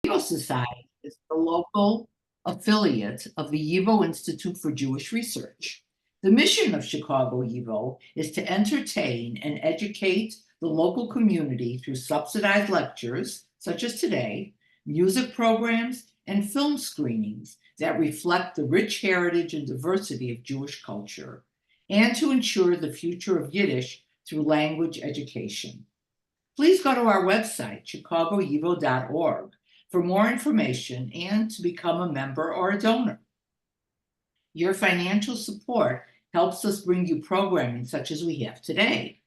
YIVO Society is the local affiliate of the YIVO Institute for Jewish Research. The mission of Chicago YIVO is to entertain and educate the local community through subsidized lectures, such as today, music programs, and film screenings that reflect the rich heritage and diversity of Jewish culture, and to ensure the future of Yiddish through language education. Please go to our website, chicagoyivo.org, for more information and to become a member or a donor. Your financial support helps us bring you programming such as we have today.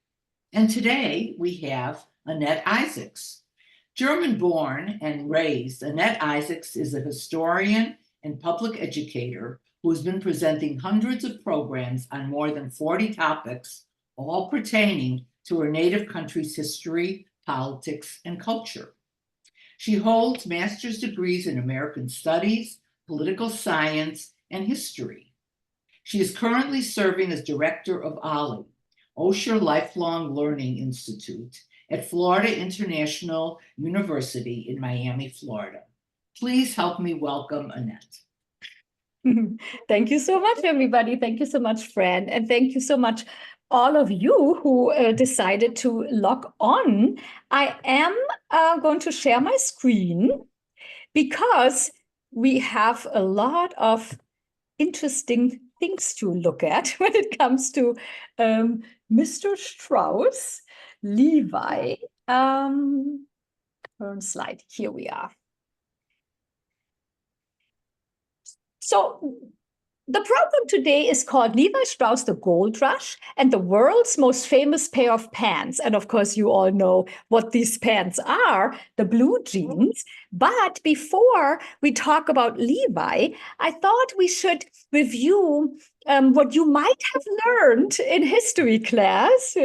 And today we have Anette Isaacs. German-born and raised, Anette Isaacs is a historian and public educator who has been presenting hundreds of programs on more than 40 topics, all pertaining to her native country's history, politics, and culture. She holds master's degrees in American Studies, Political Science, and History. She is currently serving as director of OLLI, Osher Lifelong Learning Institute, at Florida International University in Miami, Florida. Please help me welcome Anette. Thank you so much, everybody. Thank you so much, Fran. And thank you so much, all of you who decided to log on. I am going to share my screen because we have a lot of interesting things to look at when it comes to Mr. Strauss, Levi. Current slide, here we are. So the program today is called Levi Strauss, the Gold Rush, and the world's most famous pair of pants. And of course, you all know what these pants are, the blue jeans. But before we talk about Levi, I thought we should review what you might have learned in history class,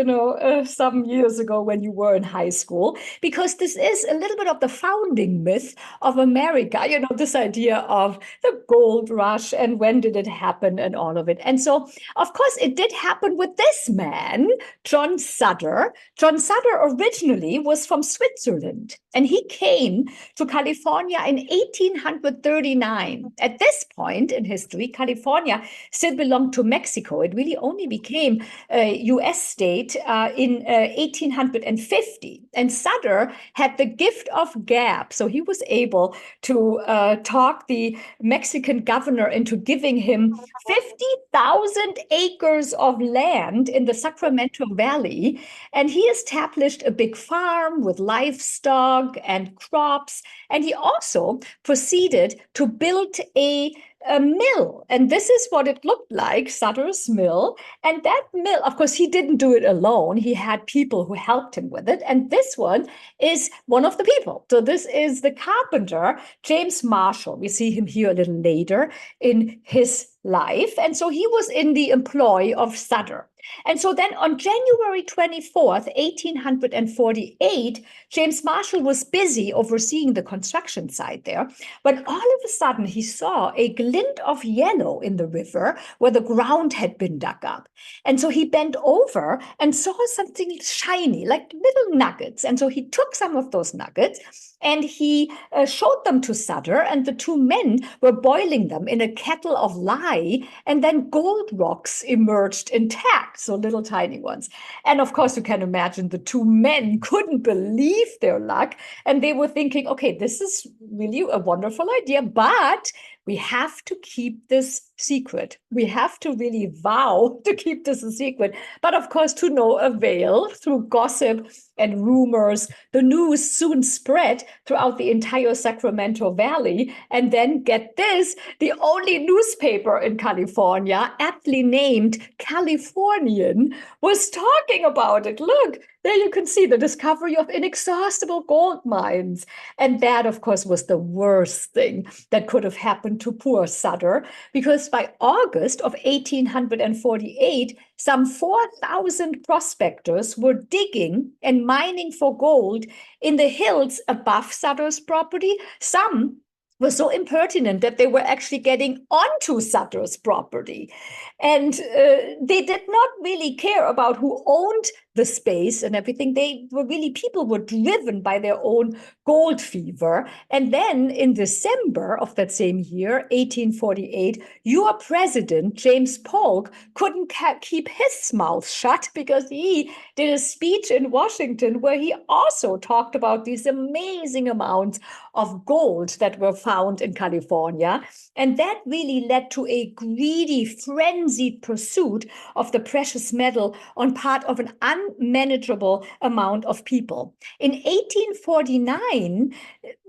some years ago when you were in high school, because this is a little bit of the founding myth of America, this idea of the gold rush and when did it happen and all of it. And so, of course, it did happen with this man, John Sutter. John Sutter originally was from Switzerland, and he came to California in 1839. At this point in history, California still belonged to Mexico. It really only became a US state in 1850. And Sutter had the gift of gab. So he was able to talk the Mexican governor into giving him 50,000 acres of land in the Sacramento Valley. And he established a big farm with livestock and crops. And he also proceeded to build a mill. And this is what it looked like, Sutter's mill. And that mill, of course, he didn't do it alone. He had people who helped him with it. And this one is one of the people. So this is the carpenter, James Marshall. We see him here a little later in his life. And so he was in the employ of Sutter. And so then on January 24th, 1848, James Marshall was busy overseeing the construction site there, when all of a sudden he saw a glint of yellow in the river where the ground had been dug up. And so he bent over and saw something shiny, like little nuggets. And so he took some of those nuggets and he showed them to Sutter, and the two men were boiling them in a kettle of lye, and then gold rocks emerged intact, so little tiny ones. And of course, you can imagine the two men couldn't believe their luck, and they were thinking, okay, this is really a wonderful idea, but we have to keep this secret. We have to really vow to keep this a secret. But of course, to no avail. Through gossip and rumors, the news soon spread throughout the entire Sacramento Valley. And then get this, the only newspaper in California, aptly named Californian, was talking about it. Look, there you can see the discovery of inexhaustible gold mines. And that, of course, was the worst thing that could have happened to poor Sutter, because by August of 1848, some 4,000 prospectors were digging and mining for gold in the hills above Sutter's property. Some were so impertinent that they were actually getting onto Sutter's property. And they did not really care about who owned the space and everything. People were driven by their own gold fever. And then in December of that same year, 1848, your president, James Polk, couldn't keep his mouth shut because he did a speech in Washington where he also talked about these amazing amounts of gold that were found in California. And that really led to a greedy, frenzied pursuit of the precious metal on part of an unmanageable amount of people. In 1849,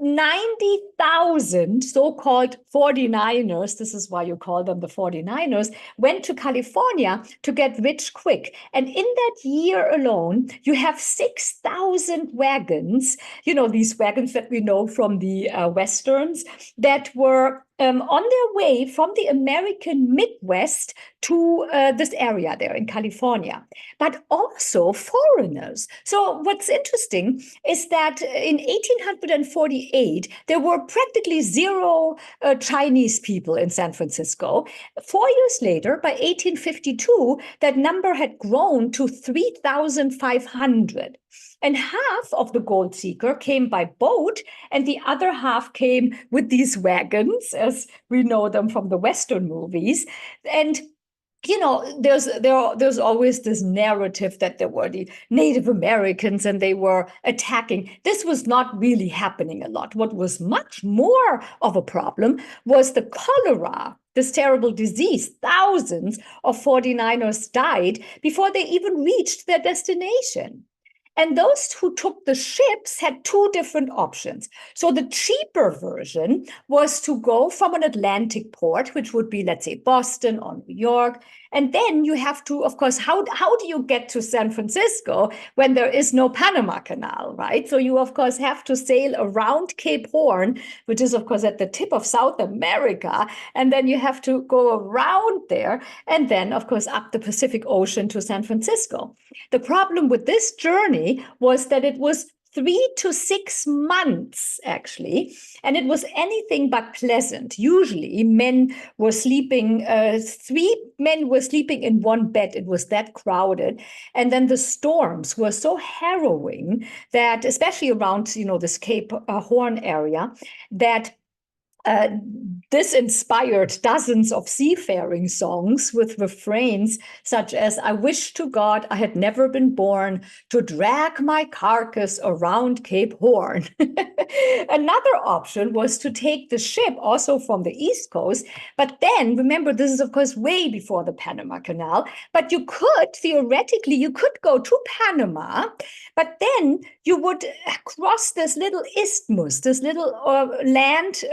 90,000 so-called 49ers, this is why you call them the 49ers, went to California to get rich quick. And in that year alone, you have 6,000 wagons, these wagons that we know from the Westerns, that were on their way from the American Midwest to this area there in California, but also foreigners. So what's interesting is that in 1848, there were practically zero Chinese people in San Francisco. 4 years later, by 1852, that number had grown to 3,500. And half of the gold seeker came by boat, and the other half came with these wagons, as we know them from the Western movies. And there's always this narrative that there were the Native Americans and they were attacking. This was not really happening a lot. What was much more of a problem was the cholera, this terrible disease. Thousands of 49ers died before they even reached their destination. And those who took the ships had two different options. So the cheaper version was to go from an Atlantic port, which would be, let's say, Boston or New York. And then you have to, of course, how do you get to San Francisco when there is no Panama Canal, right? So you, of course, have to sail around Cape Horn, which is, of course, at the tip of South America. And then you have to go around there and then, of course, up the Pacific Ocean to San Francisco. The problem with this journey was that it was 3 to 6 months, actually, and it was anything but pleasant. Usually, men were sleeping, 3 men were sleeping in one bed. It was that crowded. And then the storms were so harrowing that, especially around, this Cape Horn area, that this inspired dozens of seafaring songs with refrains such as, "I wish to God I had never been born to drag my carcass around Cape Horn." Another option was to take the ship also from the East Coast. But then, remember, this is, of course, way before the Panama Canal. But you could, theoretically, you could go to Panama, but then you would cross this little isthmus, this little land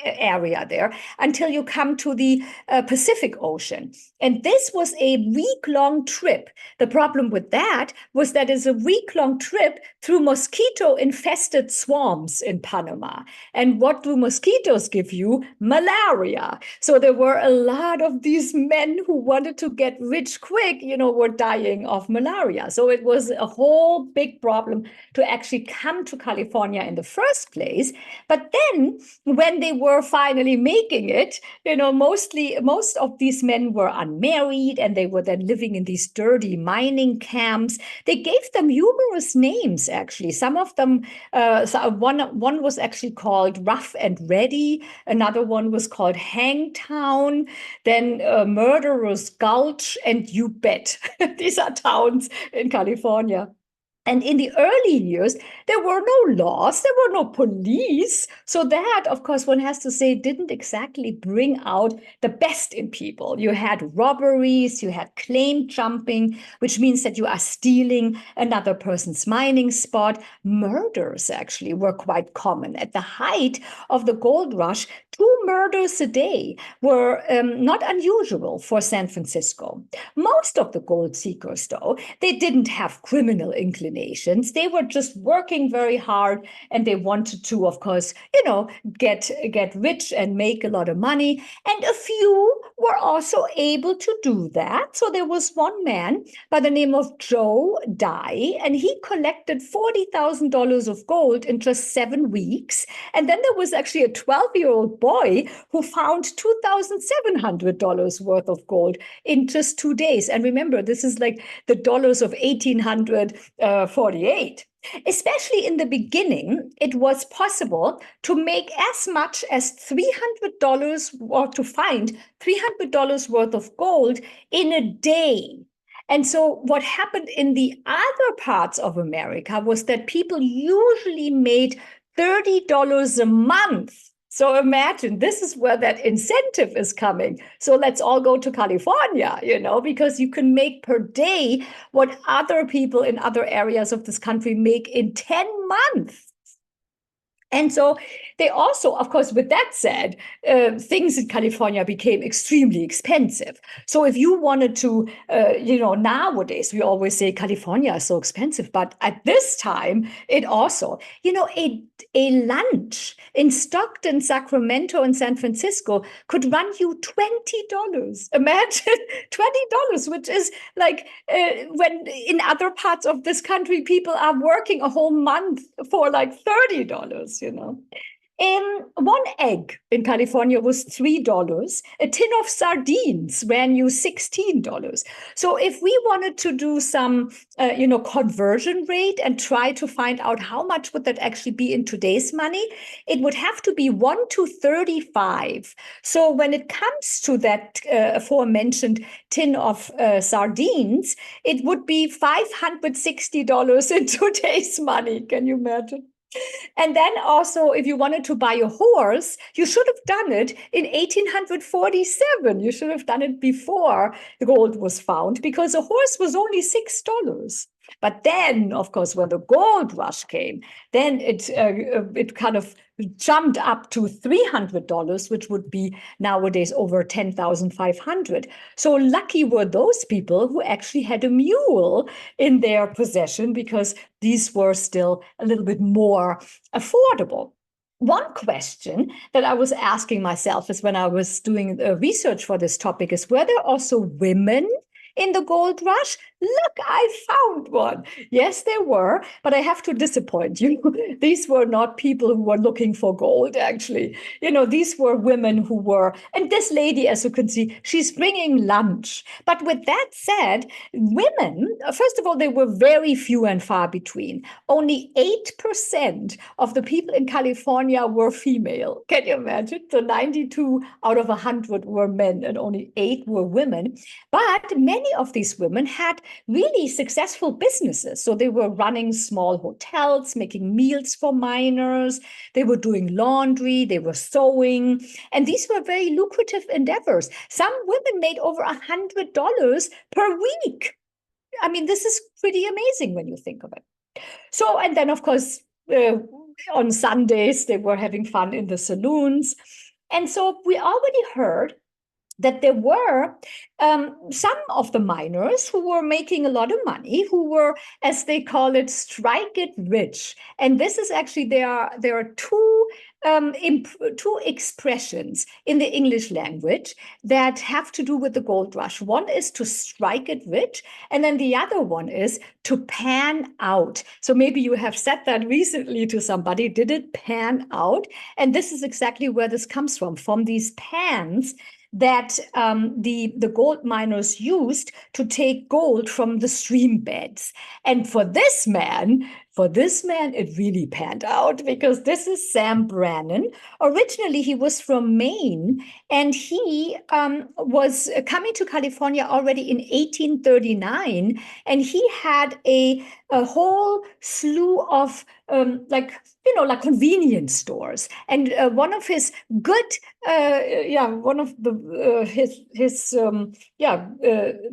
area there until you come to the Pacific Ocean. And this was a week-long trip. The problem with that was that it's a week-long trip through mosquito-infested swamps in Panama. And what do mosquitoes give you? Malaria. So there were a lot of these men who wanted to get rich quick, were dying of malaria. So it was a whole big problem to actually come to California in the first place. But then when they were finally making it, most of these men were unmarried and they were then living in these dirty mining camps. They gave them humorous names, actually. Some of them, one was actually called Rough and Ready. Another one was called Hangtown, then Murderer's Gulch, and You Bet. These are towns in California. And in the early years, there were no laws, there were no police. So that, of course, one has to say, didn't exactly bring out the best in people. You had robberies, you had claim jumping, which means that you are stealing another person's mining spot. Murders actually were quite common. At the height of the gold rush, 2 murders a day were not unusual for San Francisco. Most of the gold seekers, though, they didn't have criminal inclinations. They were just working very hard and they wanted to, of course, get rich and make a lot of money. And a few were also able to do that. So there was one man by the name of Joe Dye, and he collected $40,000 of gold in just 7 weeks. And then there was actually a 12-year-old boy who found $2,700 worth of gold in just 2 days. And remember, this is like the dollars of 1848. Especially in the beginning, it was possible to make as much as $300 or to find $300 worth of gold in a day. And so what happened in the other parts of America was that people usually made $30 a month. So imagine, this is where that incentive is coming. So let's all go to California, because you can make per day what other people in other areas of this country make in 10 months. And so they also, of course, with that said, things in California became extremely expensive. So if you wanted to, nowadays we always say California is so expensive, but at this time it also, a lunch in Stockton, Sacramento, and San Francisco could run you $20. Imagine $20, which is like when in other parts of this country people are working a whole month for like $30. One egg in California was $3. A tin of sardines ran you $16. So if we wanted to do some, conversion rate and try to find out how much would that actually be in today's money, it would have to be 1 to 35. So when it comes to that aforementioned tin of sardines, it would be $560 in today's money. Can you imagine? And then also, if you wanted to buy a horse, you should have done it in 1847. You should have done it before the gold was found, because a horse was only $6. But then, of course, when the gold rush came, then it kind of jumped up to $300, which would be nowadays over $10,500. So lucky were those people who actually had a mule in their possession, because these were still a little bit more affordable. One question that I was asking myself is when I was doing research for this topic is, were there also women in the gold rush? Look, I found one. Yes, there were, but I have to disappoint you. These were not people who were looking for gold, actually. These were women who were, and this lady, as you can see, she's bringing lunch. But with that said, women, first of all, they were very few and far between. Only 8% of the people in California were female. Can you imagine? So 92 out of 100 were men and only 8 were women. But many of these women had really successful businesses. So they were running small hotels, making meals for miners. They were doing laundry, they were sewing. And these were very lucrative endeavors. Some women made over $100 per week. I mean, this is pretty amazing when you think of it. So, and then, of course, on Sundays, they were having fun in the saloons. And so we already heard that there were some of the miners who were making a lot of money, who were, as they call it, strike it rich. And this is actually, there are two expressions in the English language that have to do with the gold rush. One is to strike it rich, and then the other one is to pan out. So maybe you have said that recently to somebody, did it pan out? And this is exactly where this comes from these pans that the gold miners used to take gold from the stream beds. And for this man, it really panned out, because this is Sam Brannan. Originally, he was from Maine, and he was coming to California already in 1839, and he had a whole slew of like convenience stores. And one of his good, one of the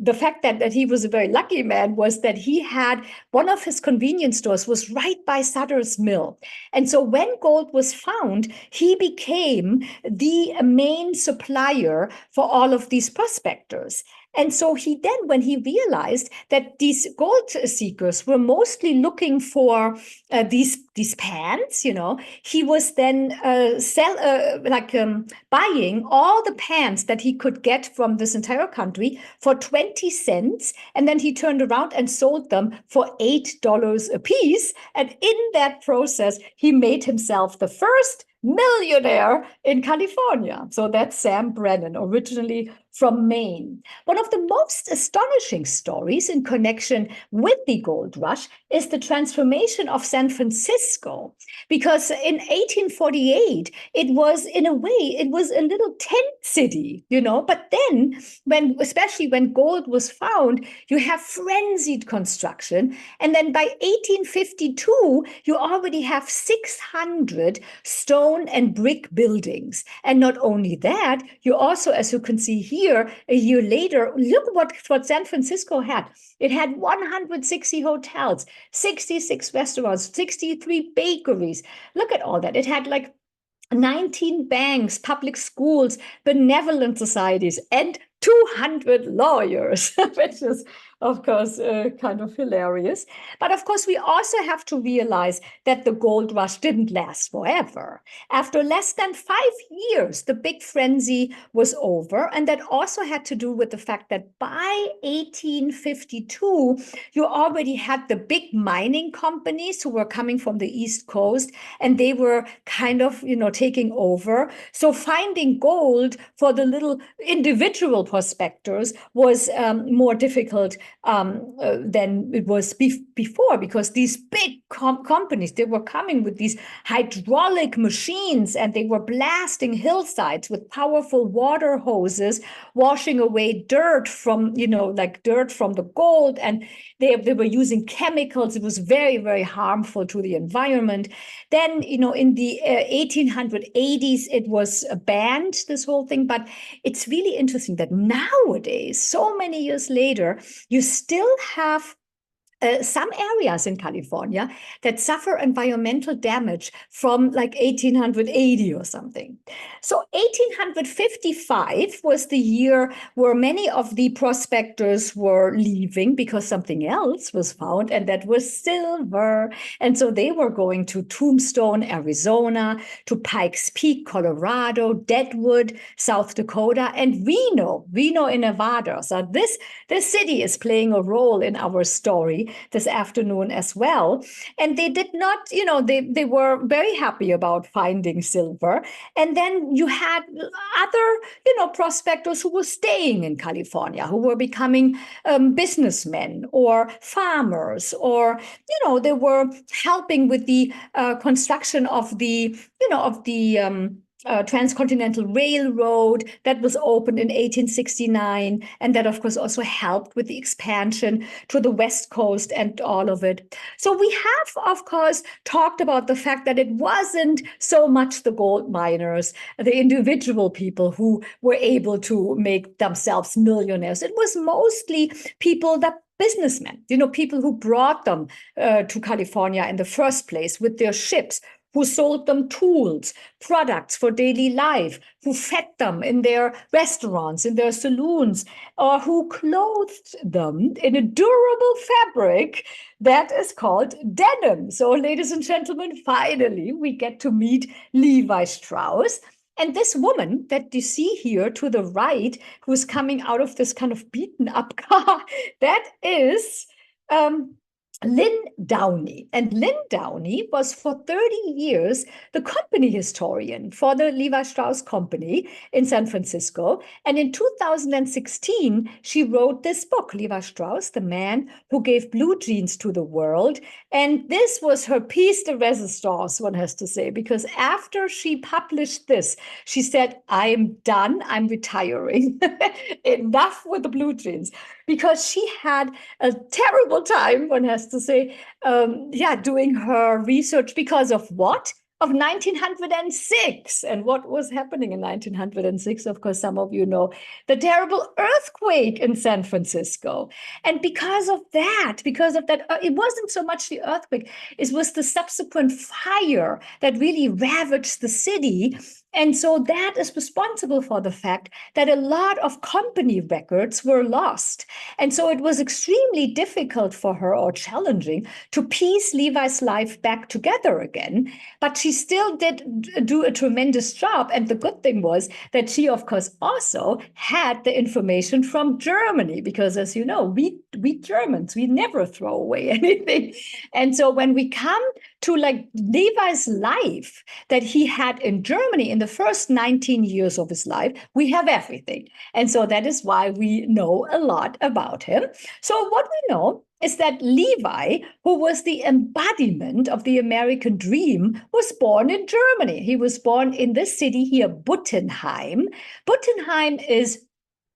the fact that he was a very lucky man was that he had one of his convenience stores was right by Sutter's Mill. And so when gold was found, he became the main supplier for all of these prospectors. And so he then, when he realized that these gold seekers were mostly looking for these pans, he was then buying all the pans that he could get from this entire country for 20 cents. And then he turned around and sold them for $8 a piece. And in that process, he made himself the first millionaire in California. So that's Sam Brennan, originally from Maine. One of the most astonishing stories in connection with the gold rush is the transformation of San Francisco, because in 1848, it was, in a way, it was a little tent city, but then especially when gold was found, you have frenzied construction. And then by 1852, you already have 600 stone and brick buildings. And not only that, you also, as you can see here, a year later, look what San Francisco had. It had 160 hotels, 66 restaurants, 63 bakeries. Look at all that. It had like 19 banks, public schools, benevolent societies, and 200 lawyers, which is, of course, kind of hilarious. But of course, we also have to realize that the gold rush didn't last forever. After less than 5 years, the big frenzy was over. And that also had to do with the fact that by 1852, you already had the big mining companies who were coming from the East Coast, and they were kind of, taking over. So finding gold for the little individual prospectors was more difficult than it was before, because these big companies, they were coming with these hydraulic machines, and they were blasting hillsides with powerful water hoses, washing away dirt from, like dirt from the gold, and they were using chemicals. It was very, very harmful to the environment. Then, in the 1880s, it was banned, this whole thing. But it's really interesting that nowadays, so many years later, you still have some areas in California that suffer environmental damage from like 1880 or something. So 1855 was the year where many of the prospectors were leaving because something else was found, and that was silver. And so they were going to Tombstone, Arizona, to Pikes Peak, Colorado, Deadwood, South Dakota, and Reno in Nevada. So this city is playing a role in our story this afternoon as well. And they did not, they were very happy about finding silver. And then you had other, prospectors who were staying in California, who were becoming businessmen or farmers, or, they were helping with the construction of the, Transcontinental Railroad that was opened in 1869. And that, of course, also helped with the expansion to the West Coast and all of it. So we have, of course, talked about the fact that it wasn't so much the gold miners, the individual people who were able to make themselves millionaires. It was mostly people that businessmen, people who brought them to California in the first place with their ships, who sold them tools, products for daily life, who fed them in their restaurants, in their saloons, or who clothed them in a durable fabric that is called denim. So, ladies and gentlemen, finally, we get to meet Levi Strauss. And this woman that you see here to the right, who is coming out of this kind of beaten up car, that is Lynn Downey. And Lynn Downey was for 30 years the company historian for the Levi Strauss Company in San Francisco. And in 2016, she wrote this book, Levi Strauss, the man who gave blue jeans to the world. And this was her piece de resistance, one has to say, because after she published this, she said, I'm done, I'm retiring. Enough with the blue jeans. Because she had a terrible time, one has to say, doing her research because of what? Of 1906. And what was happening in 1906? Of course, some of you know the terrible earthquake in San Francisco. And because of that, it wasn't so much the earthquake, it was the subsequent fire that really ravaged the city. And so that is responsible for the fact that a lot of company records were lost. And so it was extremely difficult for her, or challenging, to piece Levi's life back together again. But she still did do a tremendous job. And the good thing was that she, of course, also had the information from Germany, because, as you know, we Germans, we never throw away anything. And so when we come to like Levi's life that he had in Germany in the first 19 years of his life, we have everything. And so that is why we know a lot about him. So what we know is that Levi, who was the embodiment of the American dream, was born in Germany. He was born in this city here, Buttenheim. Buttenheim is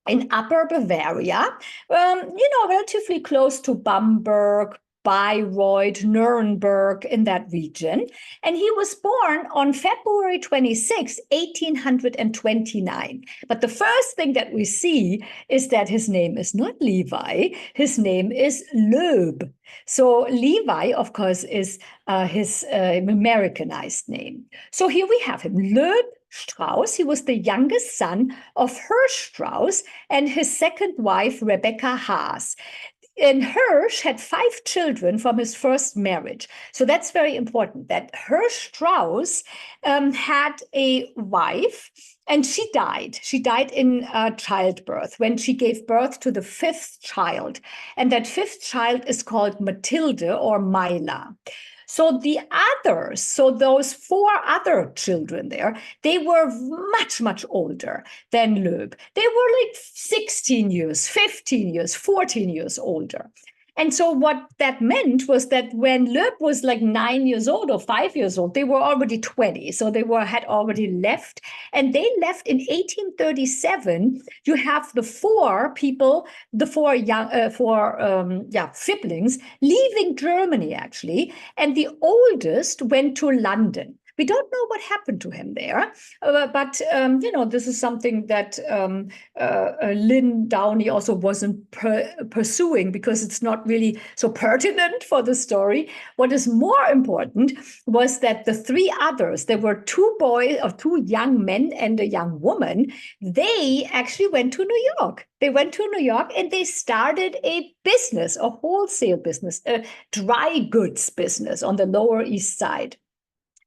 in Upper Bavaria, relatively close to Bamberg, Bayreuth, Nuremberg, in that region. And he was born on February 26, 1829. But the first thing that we see is that his name is not Levi, his name is Loeb. So Levi, of course, is his Americanized name. So here we have him, Loeb Strauss. He was the youngest son of Hirsch Strauss and his second wife, Rebecca Haas. And Hirsch had 5 children from his first marriage. So that's very important, that Hirsch Strauss had a wife and she died. She died in childbirth when she gave birth to the 5th child. And that 5th child is called Matilde or Mila. So the others, so those 4 other children there, they were much, much older than Loeb. They were like 16 years, 15 years, 14 years older. And so what that meant was that when Loeb was like 9 years old or 5 years old, they were already 20. So they had already left. And they left in 1837. You have the 4 people, the 4 young, siblings leaving Germany, actually. And the oldest went to London. We don't know what happened to him there, but this is something that Lynn Downey also wasn't pursuing because it's not really so pertinent for the story. What is more important was that the 3 others, there were 2 boys or 2 young men and a young woman, they actually went to New York. They went to New York and they started a business, a wholesale business, a dry goods business on the Lower East Side.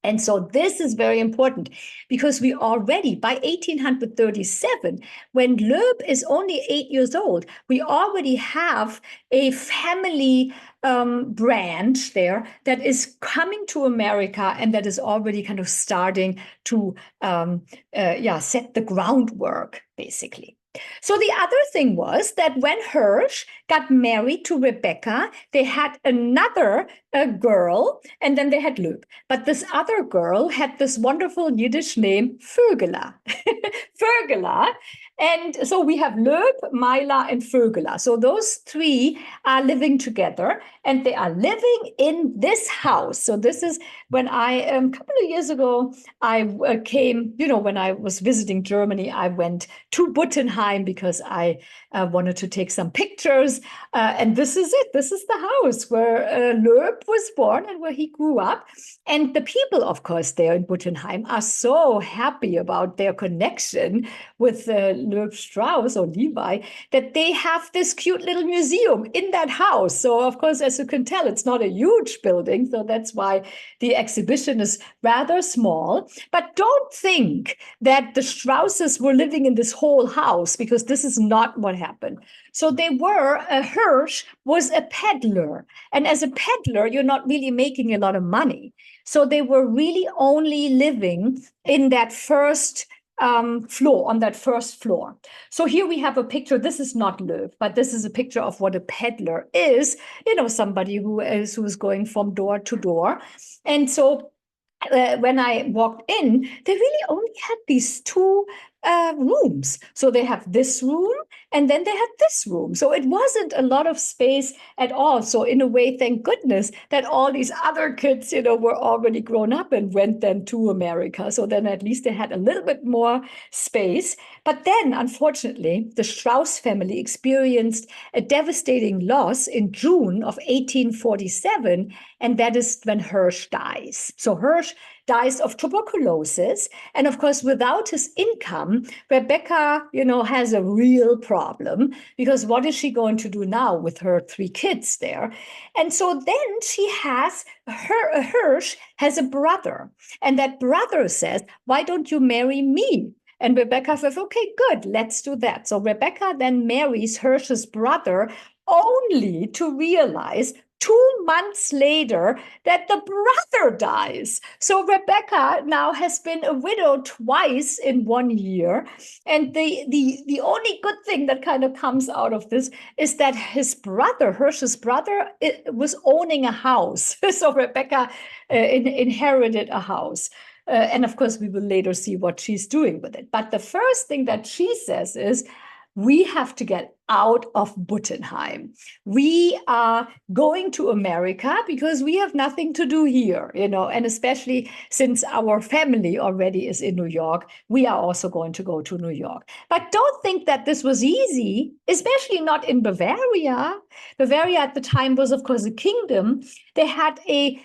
And so this is very important because we already, by 1837, when Loeb is only 8 years old, we already have a family branch there that is coming to America and that is already kind of starting to set the groundwork, basically. So the other thing was that when Hirsch got married to Rebecca, they had another girl, and then they had Loeb. But this other girl had this wonderful Yiddish name, Vögela. Vögela. And so we have Loeb, Mila, and Vögela. So those 3 are living together, and they are living in this house. So this is when a couple of years ago, I came, when I was visiting Germany, I went to Buttenheim because I wanted to take some pictures. And this is it. This is the house where Loeb was born and where he grew up. And the people, of course, there in Buttenheim are so happy about their connection with Loeb Strauss or Levi that they have this cute little museum in that house. So, of course, as you can tell, it's not a huge building. So that's why the exhibition is rather small. But don't think that the Strausses were living in this whole house, because this is not what happened. So Hirsch was a peddler. And as a peddler, you're not really making a lot of money. So they were really only living in that first floor, on that first floor. So here we have a picture. This is not Loeb, but this is a picture of what a peddler is, somebody who is going from door to door. And so when I walked in, they really only had these 2 rooms. So they have this room and then they had this room. So it wasn't a lot of space at all. So in a way, thank goodness that all these other kids, were already grown up and went then to America. So then at least they had a little bit more space. But then, unfortunately, the Strauss family experienced a devastating loss in June of 1847. And that is when Hirsch dies. So Hirsch dies of tuberculosis. And of course, without his income, Rebecca, has a real problem, because what is she going to do now with her 3 kids there? And so then Hirsch has a brother. And that brother says, why don't you marry me? And Rebecca says, okay, good, let's do that. So Rebecca then marries Hirsch's brother, only to realize 2 months later that the brother dies. So Rebecca now has been a widow twice in 1 year. And the only good thing that kind of comes out of this is that his brother, Hirsch's brother, was owning a house. So Rebecca inherited a house. And of course, we will later see what she's doing with it. But the first thing that she says is, we have to get out of Buttenheim. We are going to America because we have nothing to do here, and especially since our family already is in New York, we are also going to go to New York. But don't think that this was easy, especially not in Bavaria. Bavaria at the time was, of course, a kingdom. They had a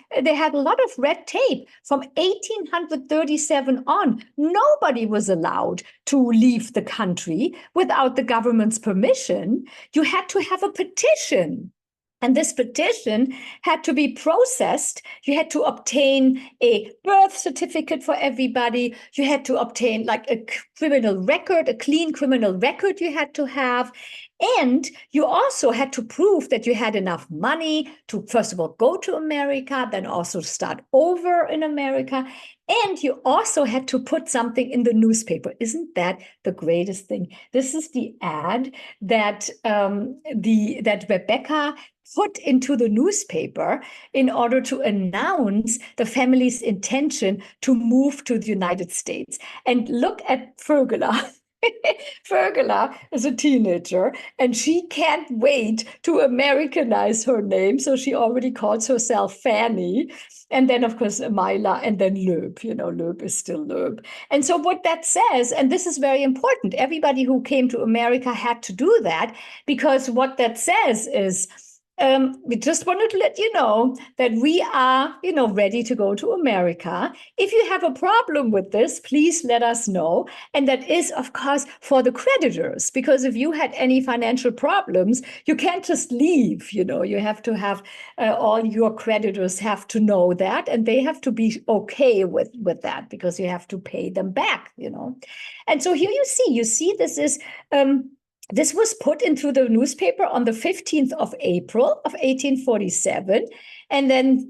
lot of red tape. From 1837 on, nobody was allowed to leave the country without the government's permission. You had to have a petition. And this petition had to be processed. You had to obtain a birth certificate for everybody. You had to obtain like a criminal record, a clean criminal record you had to have. And you also had to prove that you had enough money to, first of all, go to America, then also start over in America. And you also had to put something in the newspaper. Isn't that the greatest thing? This is the ad that that Rebecca put into the newspaper in order to announce the family's intention to move to the United States. And look at Fergela. Fergela is a teenager and she can't wait to Americanize her name. So she already calls herself Fanny. And then, of course, Myla, and then Loeb. Loeb is still Loeb. And so what that says, and this is very important, everybody who came to America had to do that, because what that says is, we just wanted to let you know that we are, ready to go to America. If you have a problem with this, please let us know. And that is, of course, for the creditors, because if you had any financial problems, you can't just leave. You have to have all your creditors have to know that, and they have to be okay with that, because you have to pay them back. And so here you see this is. This was put into the newspaper on the 15th of April of 1847. And then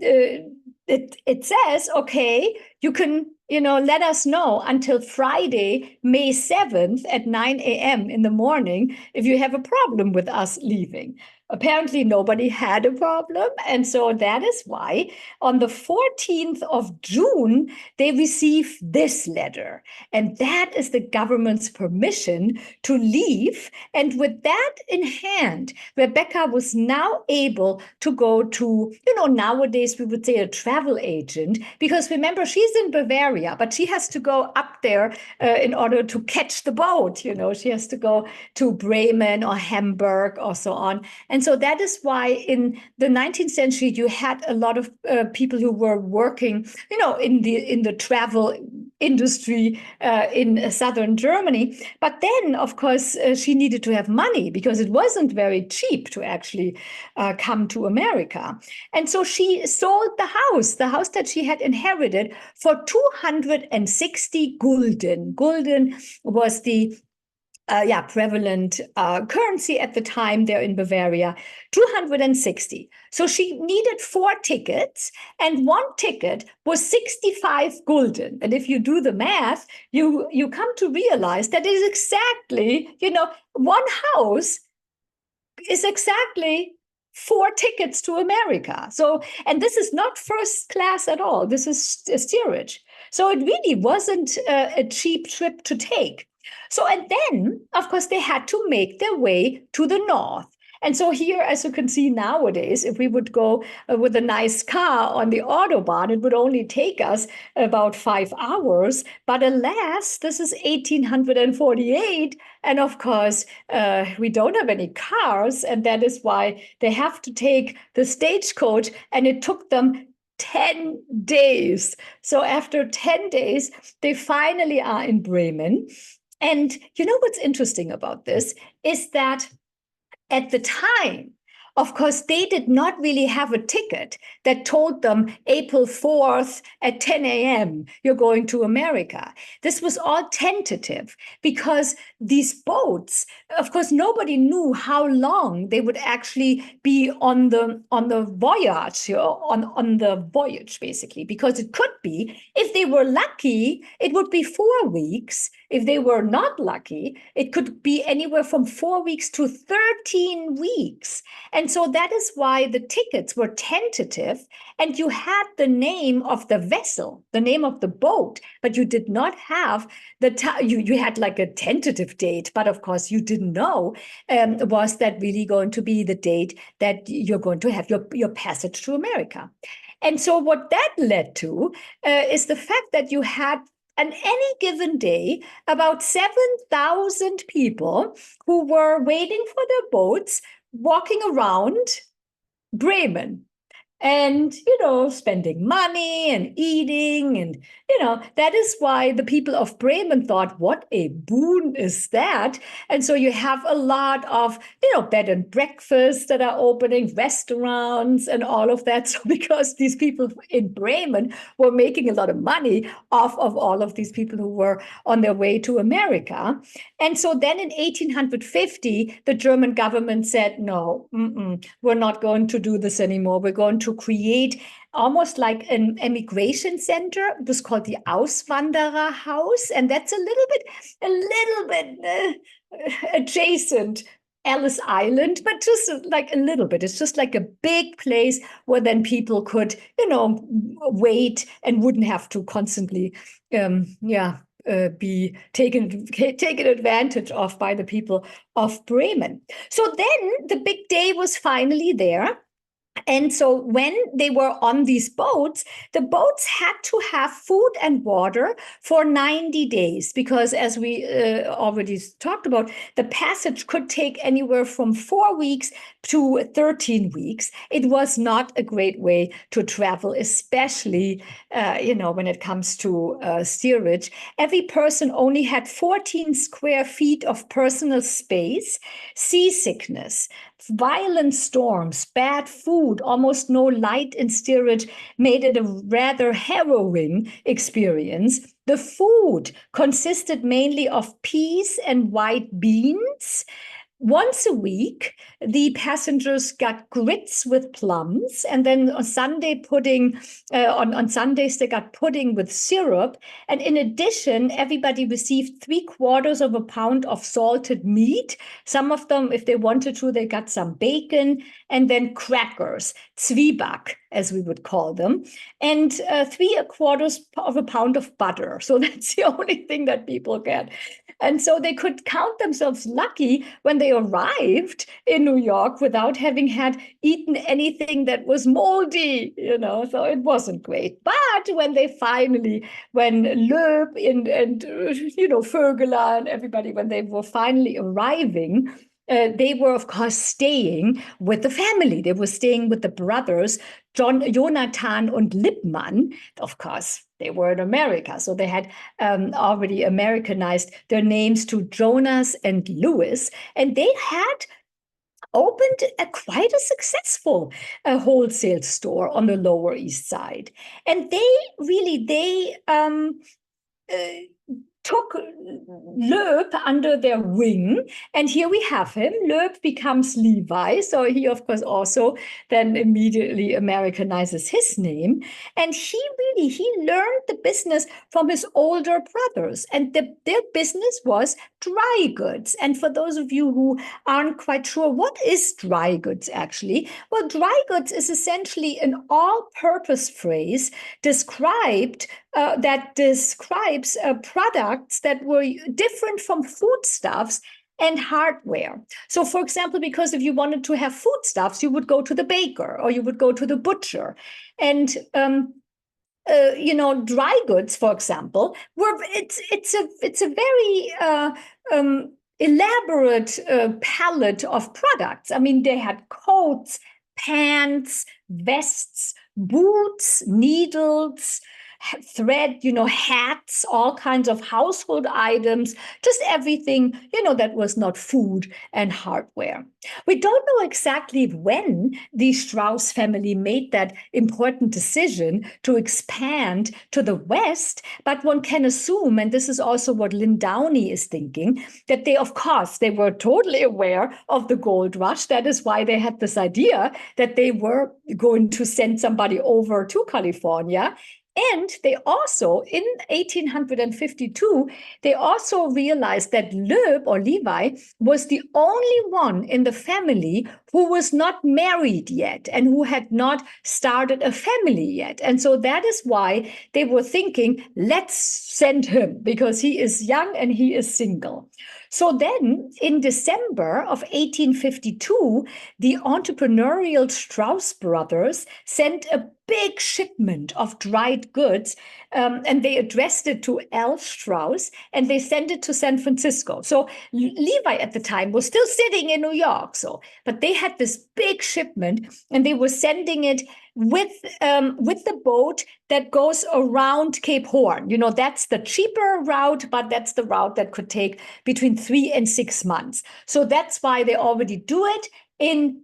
it says, okay, you can, let us know until Friday, May 7th at 9 a.m. in the morning if you have a problem with us leaving. Apparently, nobody had a problem. And so that is why on the 14th of June, they received this letter. And that is the government's permission to leave. And with that in hand, Rebecca was now able to go to, nowadays we would say a travel agent, because remember, she's in Bavaria, but she has to go up there in order to catch the boat. She has to go to Bremen or Hamburg or so on. And so that is why in the 19th century, you had a lot of people who were working, in the travel industry in southern Germany. But then, of course, she needed to have money because it wasn't very cheap to actually come to America. And so she sold the house that she had inherited for 260 gulden. Gulden was the prevalent currency at the time there in Bavaria, 260. So she needed 4 tickets, and 1 ticket was 65 gulden. And if you do the math, you come to realize that is exactly, 1 house is exactly 4 tickets to America. So, and this is not first class at all. This is steerage. So it really wasn't a cheap trip to take. So, and then, of course, they had to make their way to the north. And so here, as you can see nowadays, if we would go with a nice car on the Autobahn, it would only take us about 5 hours. But alas, this is 1848. And of course, we don't have any cars. And that is why they have to take the stagecoach. And it took them 10 days. So after 10 days, they finally are in Bremen. And what's interesting about this is that at the time of course, they did not really have a ticket that told them April 4th at 10 a.m., you're going to America. This was all tentative because these boats, of course, nobody knew how long they would actually be on the voyage, on the voyage, basically, because it could be, if they were lucky, it would be 4 weeks. If they were not lucky, it could be anywhere from 4 weeks to 13 weeks. And so that is why the tickets were tentative, and you had the name of the vessel, the name of the boat, but you did not have the time. You had like a tentative date, but of course you didn't know, was that really going to be the date that you're going to have your passage to America. And so what that led to is the fact that you had, on any given day, about 7,000 people who were waiting for their boats, walking around Bremen, and spending money and eating. And that is why the people of Bremen thought, what a boon is that? And so you have a lot of bed and breakfasts that are opening, restaurants and all of that. So because these people in Bremen were making a lot of money off of all of these people who were on their way to America. And so then in 1850, the German government said, no, we're not going to do this anymore. We're going to create almost like an emigration center. It was called the Auswanderer House, and that's a little bit adjacent Ellis Island, but just like a little bit. It's just like a big place where then people could, wait and wouldn't have to constantly, be taken advantage of by the people of Bremen. So then the big day was finally there. And so when they were on these boats, the boats had to have food and water for 90 days, because as we already talked about, the passage could take anywhere from 4 weeks to 13 weeks. It was not a great way to travel, especially, when it comes to steerage. Every person only had 14 square feet of personal space. Seasickness, violent storms, bad food, almost no light in steerage made it a rather harrowing experience. The food consisted mainly of peas and white beans. Once a week, the passengers got grits with plums, and then on Sunday pudding. On Sundays, they got pudding with syrup. And in addition, everybody received 3/4 of a pound of salted meat. Some of them, if they wanted to, they got some bacon, and then crackers, Zwieback, as we would call them, and 3/4 of a pound of butter. So that's the only thing that people get. And so they could count themselves lucky when they arrived in New York without having had eaten anything that was moldy, so it wasn't great. But when Loeb and Vögele and everybody, when they were finally arriving, they were, of course, staying with the family. They were staying with the brothers, Jonathan and Lippmann. Of course, they were in America, so they had already Americanized their names to Jonas and Louis, and they had opened quite a successful wholesale store on the Lower East Side. And they took Loeb under their wing, and here we have him. Loeb becomes Levi, so he, of course, also then immediately Americanizes his name, and he learned the business from his older brothers, and their business was dry goods. And for those of you who aren't quite sure, what is dry goods actually? Well, dry goods is essentially an all-purpose phrase that describes products that were different from foodstuffs and hardware. So, for example, because if you wanted to have foodstuffs, you would go to the baker or you would go to the butcher. And dry goods, for example, it's a very elaborate palette of products. I mean, they had coats, pants, vests, boots, needles, thread, hats, all kinds of household items, just everything, that was not food and hardware. We don't know exactly when the Strauss family made that important decision to expand to the West, but one can assume, and this is also what Lynn Downey is thinking, that of course, they were totally aware of the gold rush. That is why they had this idea that they were going to send somebody over to California. And they also, in 1852, they also realized that Levi was the only one in the family who was not married yet and who had not started a family yet. And so that is why they were thinking, let's send him because he is young and he is single. So then in December of 1852, the entrepreneurial Strauss brothers sent a big shipment of dried goods, and they addressed it to L. Strauss, and they sent it to San Francisco. So Levi at the time was still sitting in New York. But they had this big shipment, and they were sending it with the boat that goes around Cape Horn. That's the cheaper route, but that's the route that could take between 3 and 6 months. So that's why they already do it in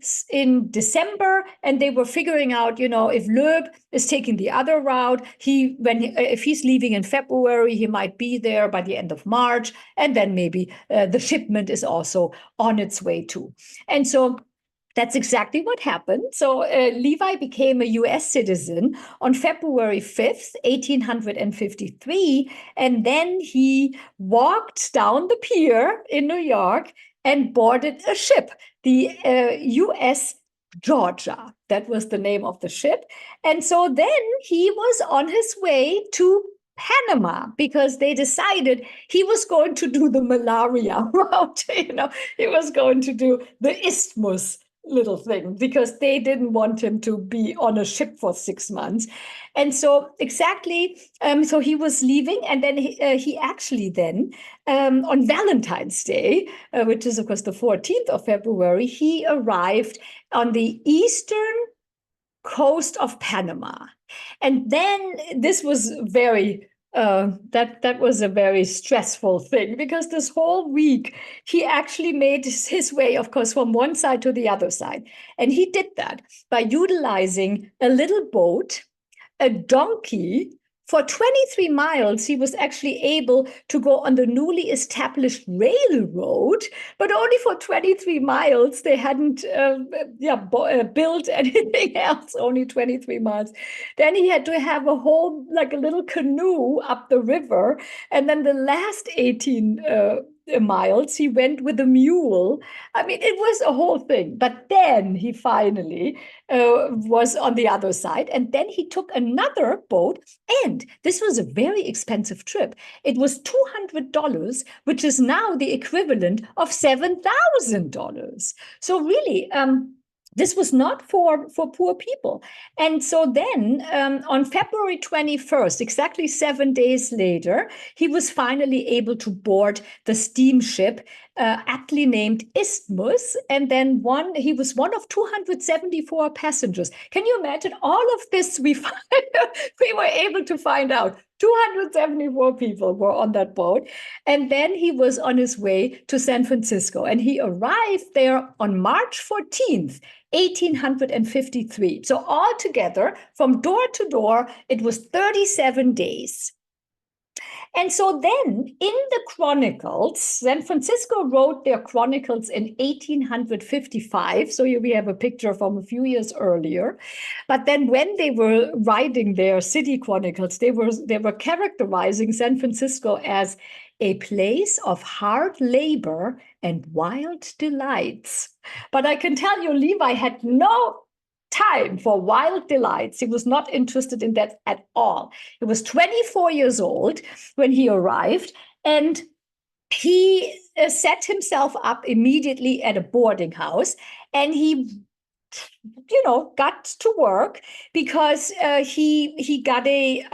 December, and they were figuring out, if Loeb is taking the other route, if he's leaving in February, he might be there by the end of March, and then maybe the shipment is also on its way too. And so that's exactly what happened. So Levi became a U.S. citizen on February 5th, 1853, and then he walked down the pier in New York and boarded a ship, the U.S. Georgia. That was the name of the ship. And so then he was on his way to Panama because they decided he was going to do the malaria route. He was going to do the isthmus little thing because they didn't want him to be on a ship for 6 months. And so exactly, so he was leaving, and then he actually then, on Valentine's Day, which is of course the 14th of February, he arrived on the eastern coast of Panama. And then this was very that was a very stressful thing because this whole week he actually made his way, of course, from one side to the other side. And he did that by utilizing a little boat, a donkey. For 23 miles, he was actually able to go on the newly established railroad, but only for 23 miles. They hadn't built anything else, only 23 miles. Then he had to have a little canoe up the river. And then the last 18 miles, he went with a mule. I mean, it was a whole thing. But then he finally was on the other side. And then he took another boat. And this was a very expensive trip. It was $200, which is now the equivalent of $7,000. So really, this was not for poor people. And so then on February 21st, exactly 7 days later, he was finally able to board the steamship aptly named Isthmus. And then he was one of 274 passengers. Can you imagine all of this? We were able to find out 274 people were on that boat. And then he was on his way to San Francisco. And he arrived there on March 14th, 1853. So altogether, from door to door, it was 37 days. And so then in the Chronicles, San Francisco wrote their Chronicles in 1855. So here we have a picture from a few years earlier. But then when they were writing their city chronicles, they were characterizing San Francisco as a place of hard labor and wild delights. But I can tell you, Levi had no time for wild delights. He was not interested in that at all. He was 24 years old when he arrived, and he set himself up immediately at a boarding house, and he got to work because he got a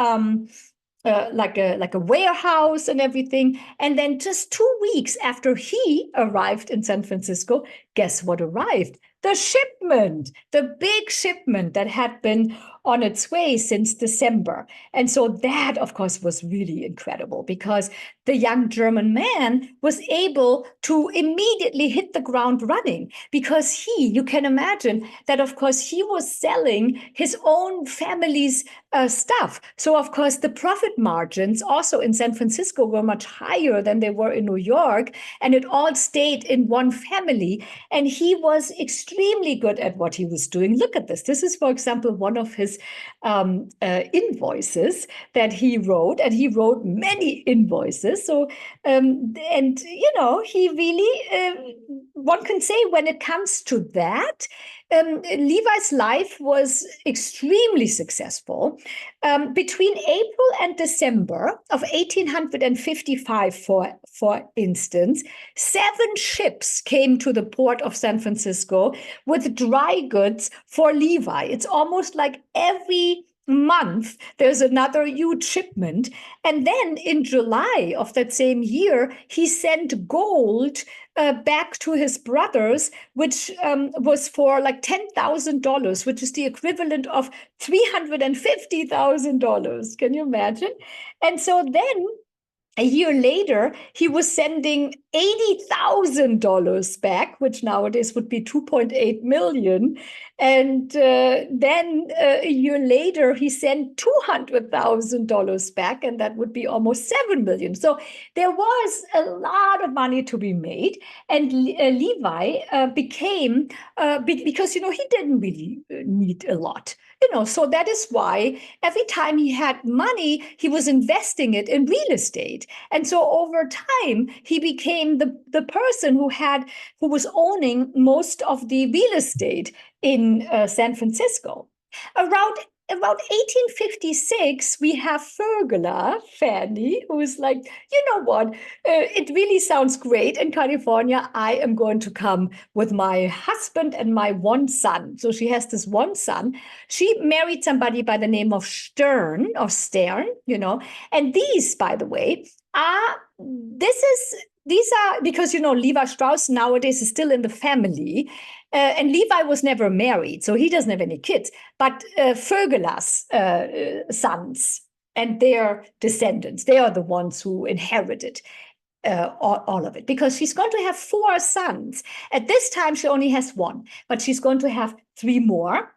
like a warehouse and everything. And then just 2 weeks after he arrived in San Francisco, guess what arrived? The shipment, the big shipment that had been on its way since December. And so that, of course, was really incredible because the young German man was able to immediately hit the ground running because you can imagine that, of course, he was selling his own family's stuff. So, of course, the profit margins also in San Francisco were much higher than they were in New York, and it all stayed in one family. And he was extremely good at what he was doing. Look at this. This is, for example, one of his invoices that he wrote, and he wrote many invoices. So, and he really, one can say, when it comes to that, Levi's life was extremely successful. Between April and December of 1855, for instance, 7 ships came to the port of San Francisco with dry goods for Levi. It's almost like every month there's another huge shipment. And then in July of that same year, he sent gold back to his brothers, which was for like $10,000, which is the equivalent of $350,000. Can you imagine? And so then a year later, he was sending $80,000 back, which nowadays would be 2.8 million. And then a year later, he sent $200,000 back, and that would be almost 7 million. So there was a lot of money to be made. And Levi became, because, he didn't really need a lot. So that is why every time he had money, he was investing it in real estate. And so over time, he became the person who was owning most of the real estate in San Francisco. About 1856, we have Fanny, who is like, you know what, it really sounds great in California. I am going to come with my husband and my one son. So she has this one son. She married somebody by the name of Stern, and these, by the way, these are because, Levi Strauss nowadays is still in the family. And Levi was never married, so he doesn't have any kids. But Vögela's sons and their descendants, they are the ones who inherited all of it, because she's going to have 4 sons. At this time, she only has 1, but she's going to have 3 more.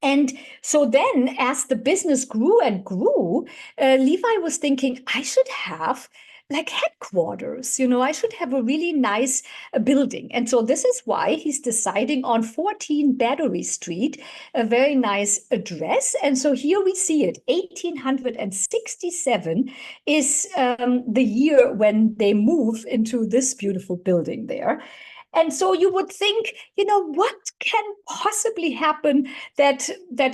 And so then, as the business grew and grew, Levi was thinking, I should have like headquarters, I should have a really nice building. And so this is why he's deciding on 14 Battery Street, a very nice address. And so here we see it, 1867 is the year when they move into this beautiful building there. And so you would think, what can possibly happen that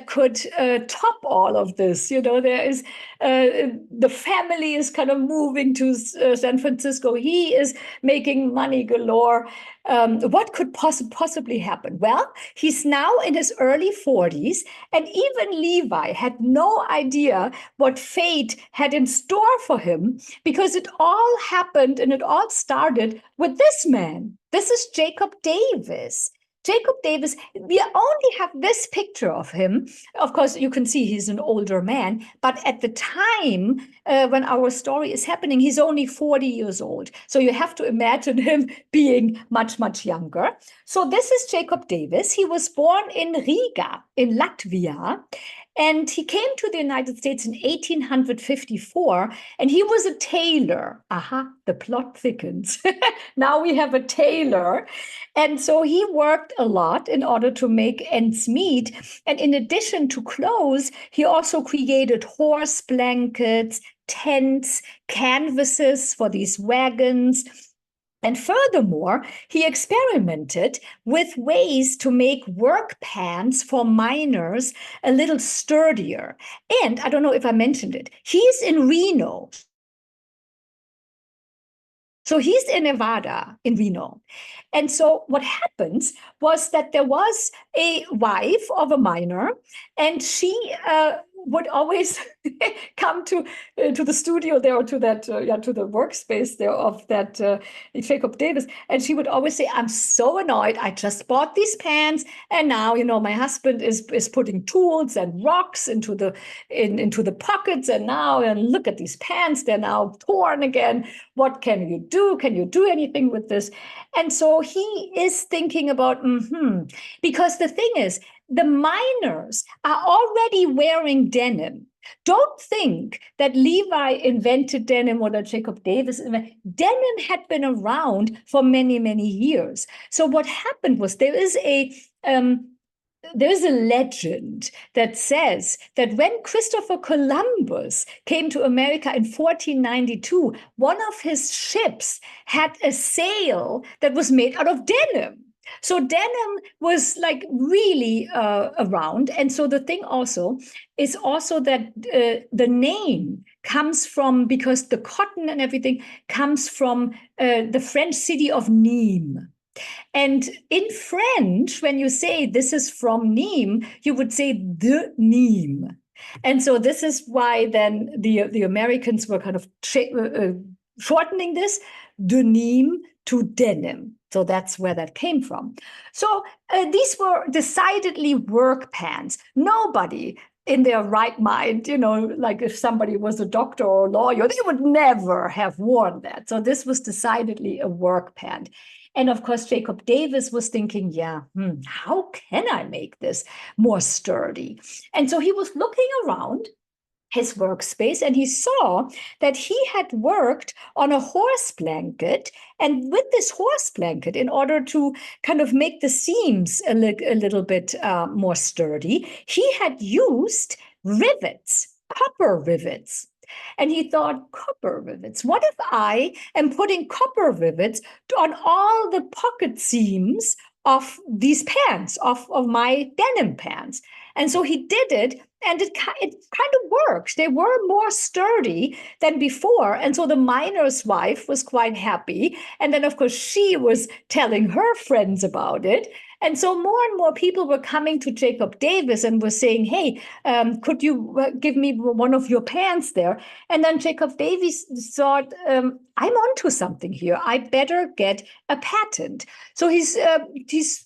could top all of this? There is the family is kind of moving to San Francisco. He is making money galore. What could possibly happen? Well, he's now in his early 40s, and even Levi had no idea what fate had in store for him, because it all happened and it all started with this man. This is Jacob Davis. Jacob Davis, we only have this picture of him. Of course, you can see he's an older man, but at the time when our story is happening, he's only 40 years old. So you have to imagine him being much, much younger. So this is Jacob Davis. He was born in Riga, in Latvia. And he came to the United States in 1854, and he was a tailor. Aha, the plot thickens. Now we have a tailor. And so he worked a lot in order to make ends meet. And in addition to clothes, he also created horse blankets, tents, canvases for these wagons. And furthermore, he experimented with ways to make work pants for miners a little sturdier. And I don't know if I mentioned it, he's in Reno. So he's in Nevada, in Reno. And so what happens was that there was a wife of a miner, and she would always come to the studio there, or to that to the workspace there of that Jacob Davis, and she would always say, "I'm so annoyed. I just bought these pants, and now my husband is putting tools and rocks into the pockets, and look at these pants. They're now torn again. What can you do? Can you do anything with this?" And so he is thinking about because the thing is, the miners are already wearing denim. Don't think that Levi invented denim or that Jacob Davis invented. Denim had been around for many, many years. So what happened was there is a legend that says that when Christopher Columbus came to America in 1492, one of his ships had a sail that was made out of denim. So denim was like really around. And so the thing also is that the name comes from, because the cotton and everything comes from the French city of Nîmes. And in French, when you say this is from Nîmes, you would say de Nîmes. And so this is why then the Americans were kind of shortening this, de Nîmes to denim. So that's where that came from. So these were decidedly work pants. Nobody in their right mind, like if somebody was a doctor or a lawyer, they would never have worn that. So this was decidedly a work pant. And of course, Jacob Davis was thinking, how can I make this more sturdy? And so he was looking around his workspace, and he saw that he had worked on a horse blanket. And with this horse blanket, in order to kind of make the seams a little bit more sturdy, he had used rivets, copper rivets. And he thought, copper rivets, what if I am putting copper rivets on all the pocket seams of these pants, of my denim pants? And so he did it, and it kind of worked. They were more sturdy than before. And so the miner's wife was quite happy. And then, of course, she was telling her friends about it. And so more and more people were coming to Jacob Davis and were saying, "Hey, could you give me one of your pants there?" And then Jacob Davis thought, "I'm onto something here. I better get a patent." So he's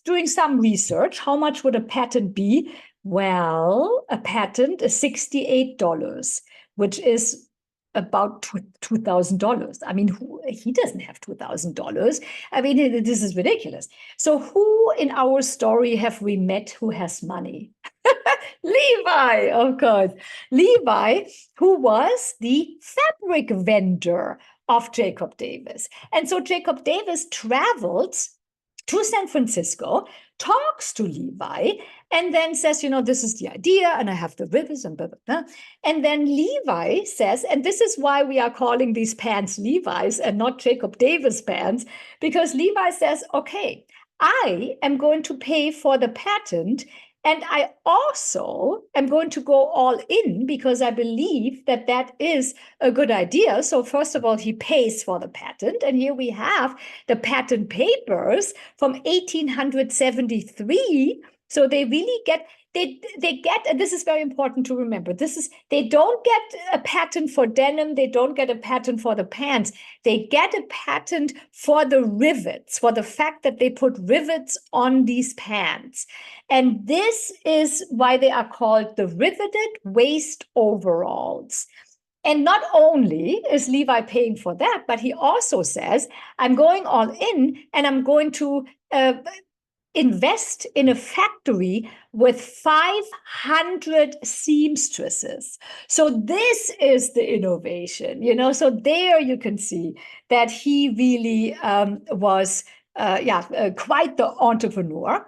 doing some research. How much would a patent be? Well, a patent is $68, which is about $2,000. I mean, he doesn't have $2,000. I mean, this is ridiculous. So who in our story have we met who has money? Levi, of course. Levi, who was the fabric vendor of Jacob Davis. And so Jacob Davis travels to San Francisco, talks to Levi, and then says, this is the idea, and I have the rivets and blah, blah, blah. And then Levi says, and this is why we are calling these pants Levi's and not Jacob Davis pants, because Levi says, okay, I am going to pay for the patent, and I also am going to go all in because I believe that that is a good idea. So first of all, he pays for the patent. And here we have the patent papers from 1873. So they really get, they get, and this is very important to remember, they don't get a patent for denim, they don't get a patent for the pants, they get a patent for the rivets, for the fact that they put rivets on these pants. And this is why they are called the riveted waist overalls. And not only is Levi paying for that, but he also says, I'm going all in, and I'm going to invest in a factory with 500 seamstresses. So this is the innovation, so there you can see that he really was quite the entrepreneur.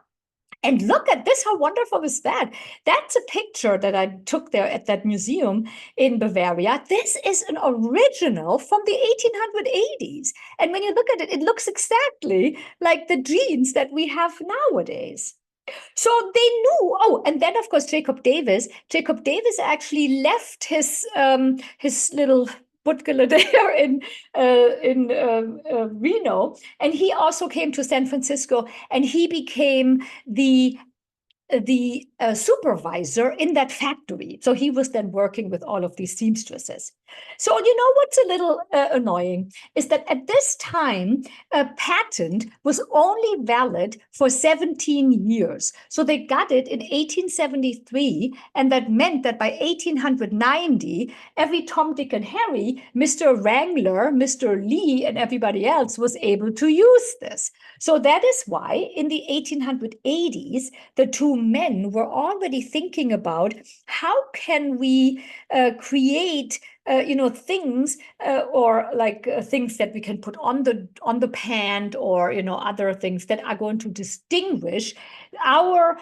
And look at this, how wonderful is that? That's a picture that I took there at that museum in Bavaria. This is an original from the 1880s. And when you look at it, it looks exactly like the jeans that we have nowadays. So they knew. And then of course Jacob Davis actually left his little Butkele there in Reno, and he also came to San Francisco, and he became the the supervisor in that factory. So he was then working with all of these seamstresses. So, what's a little annoying is that at this time, a patent was only valid for 17 years. So they got it in 1873, and that meant that by 1890, every Tom, Dick, and Harry, Mr. Wrangler, Mr. Lee, and everybody else was able to use this. So that is why in the 1880s, the two men were already thinking about how can we create things or like things that we can put on the pant, or other things that are going to distinguish our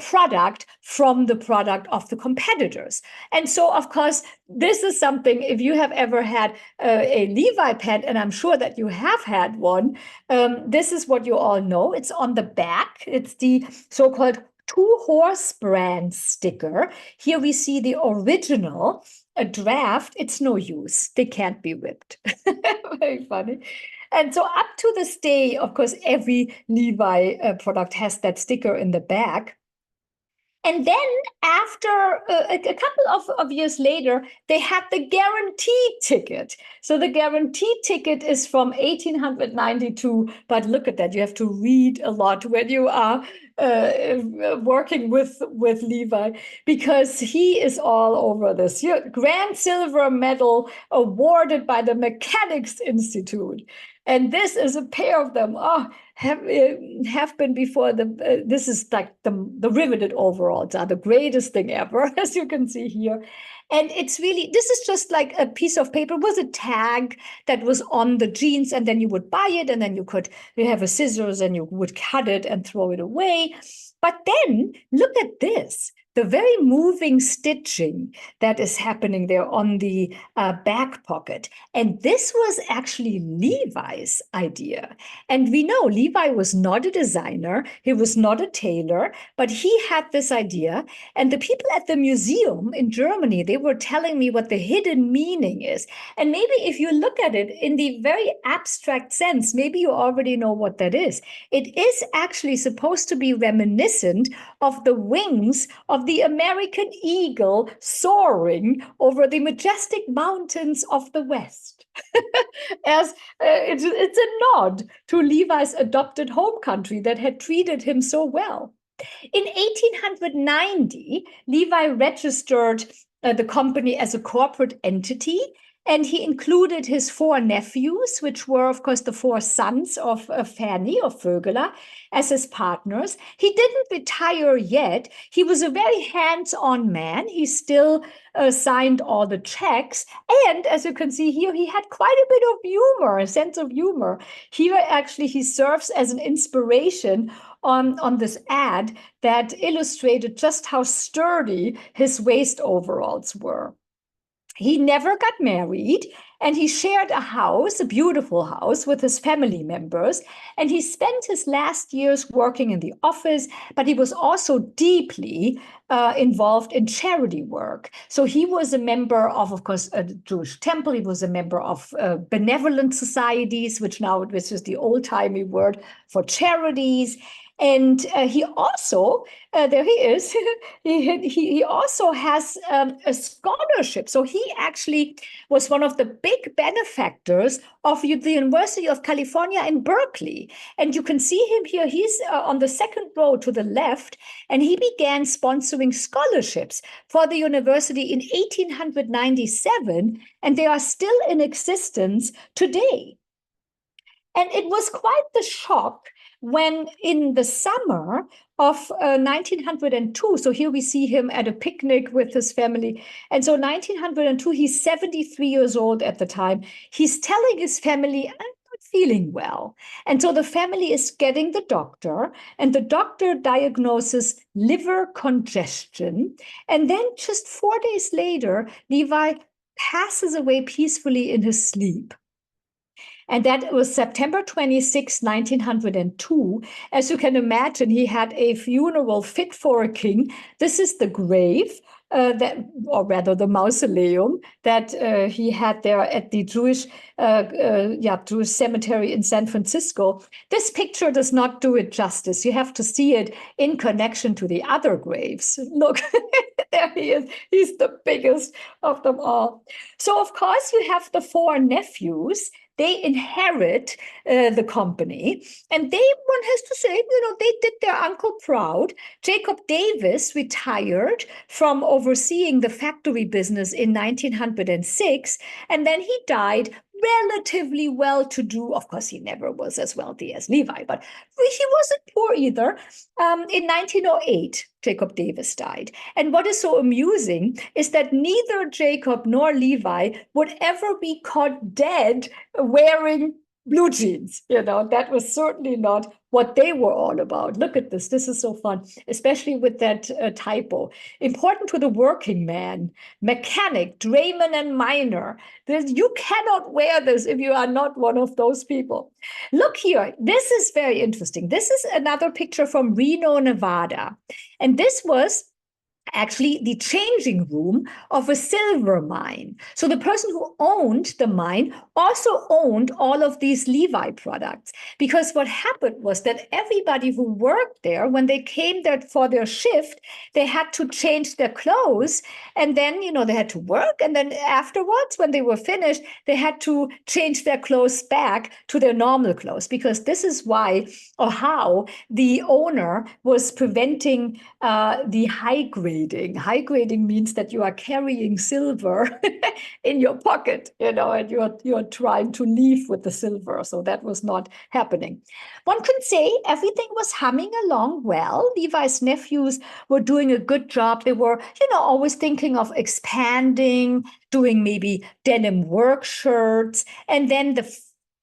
product from the product of the competitors. And so, of course, this is something, if you have ever had a Levi pant, and I'm sure that you have had one, this is what you all know. It's on the back. It's the so-called two-horse brand sticker. Here we see the original. A draft, it's no use. They can't be ripped. Very funny. And so up to this day, of course, every Levi product has that sticker in the back. And then after a couple of years later, they had the guarantee ticket. So the guarantee ticket is from 1892. But look at that. You have to read a lot when you are working with Levi, because he is all over this. Grand silver medal awarded by the Mechanics Institute. And this is a pair of them. Have been before the. This is like the riveted overalls are the greatest thing ever, as you can see here. And it's really, this is just like a piece of paper. It was a tag that was on the jeans, and then you would buy it, and then you have a scissors and you would cut it and throw it away. But then look at this. The very moving stitching that is happening there on the back pocket. And this was actually Levi's idea. And we know Levi was not a designer, he was not a tailor, but he had this idea. And the people at the museum in Germany, they were telling me what the hidden meaning is. And maybe if you look at it in the very abstract sense, maybe you already know what that is. It is actually supposed to be reminiscent of the wings of the American eagle soaring over the majestic mountains of the West. As it's a nod to Levi's adopted home country that had treated him so well. In 1890, Levi registered the company as a corporate entity, and he included his 4 nephews, which were, of course, the 4 sons of Fanny, of Vögele, as his partners. He didn't retire yet. He was a very hands-on man. He still signed all the checks. And as you can see here, he had quite a bit of humor, a sense of humor. Here, actually, he serves as an inspiration on this ad that illustrated just how sturdy his waist overalls were. He never got married, and he shared a house, a beautiful house, with his family members. And he spent his last years working in the office, but he was also deeply involved in charity work. So he was a member of course, a Jewish temple. He was a member of benevolent societies, which is the old-timey word for charities. And he also, there he is, he also has a scholarship. So he actually was one of the big benefactors of the University of California in Berkeley. And you can see him here. He's on the second row to the left, and he began sponsoring scholarships for the university in 1897, and they are still in existence today. And it was quite the shock when in the summer of 1902, so here we see him at a picnic with his family. And so 1902, he's 73 years old at the time. He's telling his family, I'm not feeling well. And so the family is getting the doctor, and the doctor diagnoses liver congestion. And then just 4 days later, Levi passes away peacefully in his sleep. And that was September 26, 1902. As you can imagine, he had a funeral fit for a king. This is the grave. that, or rather the mausoleum that he had there at the Jewish cemetery in San Francisco. This picture does not do it justice. You have to see it in connection to the other graves. Look, there he is. He's the biggest of them all. So, of course, you have the four nephews. They inherit the company, and one has to say, they did their uncle proud. Jacob Davis retired from overseeing the factory business in 1906, and then he died relatively well-to-do. Of course, he never was as wealthy as Levi, but he wasn't poor either. In 1908, Jacob Davis died. And what is so amusing is that neither Jacob nor Levi would ever be caught dead wearing blue jeans. That was certainly not what they were all about. Look at this. This is so fun, especially with that typo. Important to the working man, mechanic, drayman, and miner. You cannot wear this if you are not one of those people. Look here. This is very interesting. This is another picture from Reno, Nevada. And this was actually the changing room of a silver mine. So the person who owned the mine also owned all of these Levi products, because what happened was that everybody who worked there, when they came there for their shift, they had to change their clothes, and then they had to work, and then afterwards, when they were finished, they had to change their clothes back to their normal clothes, because this is why or how the owner was preventing the high grading. High grading means that you are carrying silver in your pocket, and you're trying to leave with the silver. So that was not happening. One could say everything was humming along well. Levi's nephews were doing a good job. They were, always thinking of expanding, doing maybe denim work shirts, and then the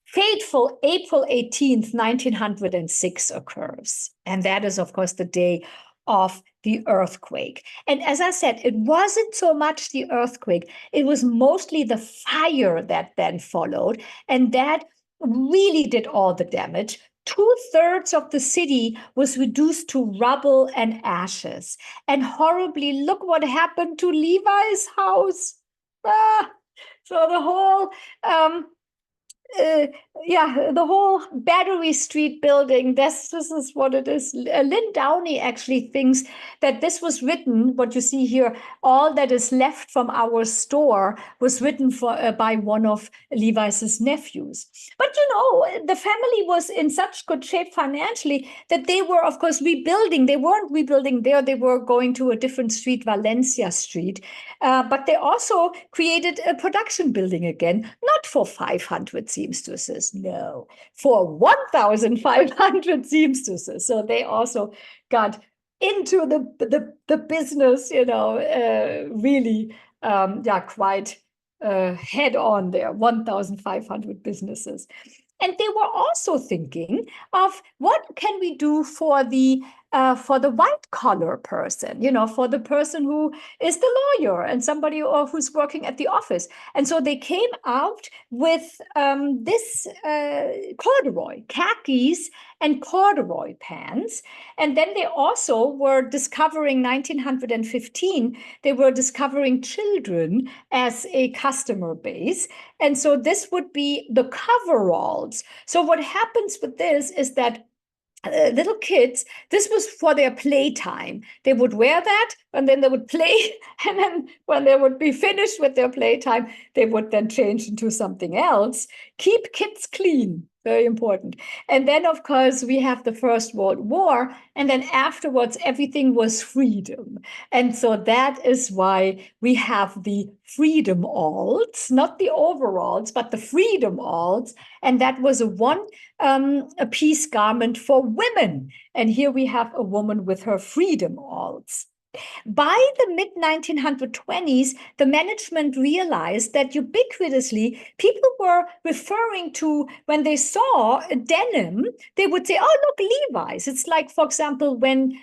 fateful April 18th, 1906 occurs. And that is, of course, the day of the earthquake. And as I said, it wasn't so much the earthquake, it was mostly the fire that then followed. And that really did all the damage. 2/3 of the city was reduced to rubble and ashes. And horribly, look what happened to Levi's house. So the whole the whole Battery Street building, this is what it is. Lynn Downey actually thinks that this was written, what you see here, all that is left from our store was written by one of Levi's nephews. But the family was in such good shape financially that they were, of course, rebuilding. They weren't rebuilding there. They were going to a different street, Valencia Street. But they also created a production building again, not for 500 seamstresses, no, for 1,500 seamstresses. So they also got into the business, really, quite head on there, 1,500 businesses. And they were also thinking of what can we do for the white collar person, for the person who is the lawyer and somebody who's working at the office. And so they came out with this corduroy, khakis and corduroy pants. And then they also were discovering 1915, they were discovering children as a customer base. And so this would be the coveralls. So what happens with this is that little kids, this was for their playtime. They would wear that and then they would play. And then when they would be finished with their playtime, they would then change into something else. Keep kids clean. Very important. And then, of course, we have the First World War. And then afterwards, everything was freedom. And so that is why we have the freedom alls, not the overalls, but the freedom alls. And that was a piece garment for women. And here we have a woman with her freedom alls. By the mid-1920s, the management realized that ubiquitously people were referring to, when they saw denim, they would say, oh, look, Levi's. It's like, for example, when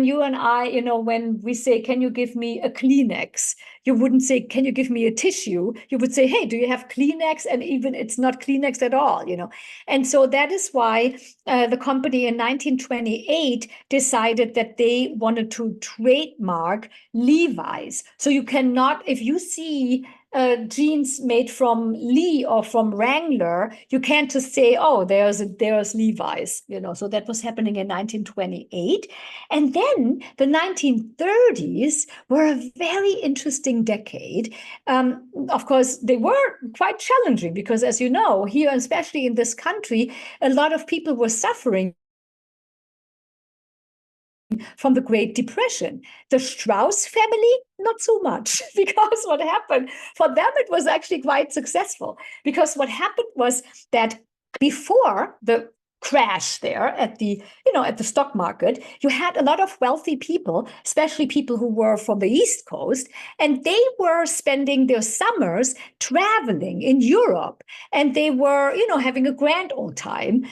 you and I, when we say, can you give me a Kleenex? You wouldn't say, can you give me a tissue? You would say, hey, do you have Kleenex? And even it's not Kleenex at all, And so that is why the company in 1928 decided that they wanted to trademark Levi's. So you cannot, if you see jeans made from Lee or from Wrangler, you can't just say, oh, there's Levi's, So that was happening in 1928. And then the 1930s were a very interesting decade. Of course, they were quite challenging because, as you know, here, especially in this country, a lot of people were suffering from the Great Depression. The Strauss family, not so much, because what happened for them, it was actually quite successful. Because what happened was that before the crash there at the stock market, you had a lot of wealthy people, especially people who were from the East Coast, and they were spending their summers traveling in Europe, and they were having a grand old time,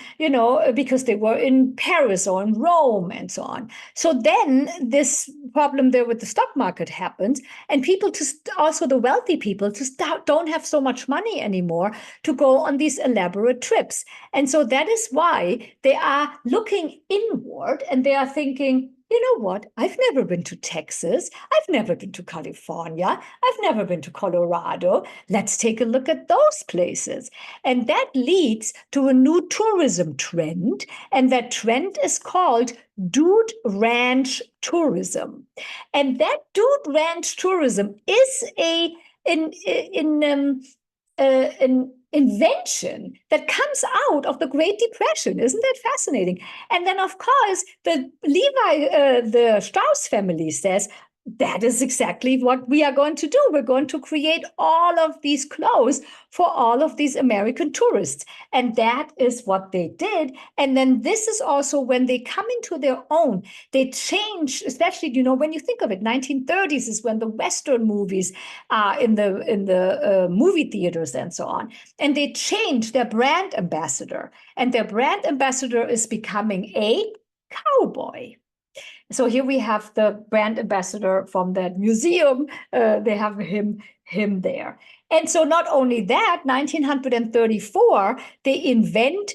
because they were in Paris or in Rome and so on. So then this problem there with the stock market happens, and people just, also the wealthy people, just don't have so much money anymore to go on these elaborate trips. And so that is why they are looking inward and they are thinking, you know what? I've never been to Texas. I've never been to California. I've never been to Colorado. Let's take a look at those places. And that leads to a new tourism trend. And that trend is called dude ranch tourism. And that dude ranch tourism is an invention that comes out of the Great Depression. Isn't that fascinating? And then, of course, the Strauss family says, that is exactly what we are going to do. We're going to create all of these clothes for all of these American tourists. And that is what they did. And then this is also when they come into their own. They change, especially, when you think of it, 1930s is when the Western movies are in the movie theaters and so on. And they change their brand ambassador. And their brand ambassador is becoming a cowboy. So here we have the brand ambassador from that museum. They have him there. And so not only that, 1934, they invent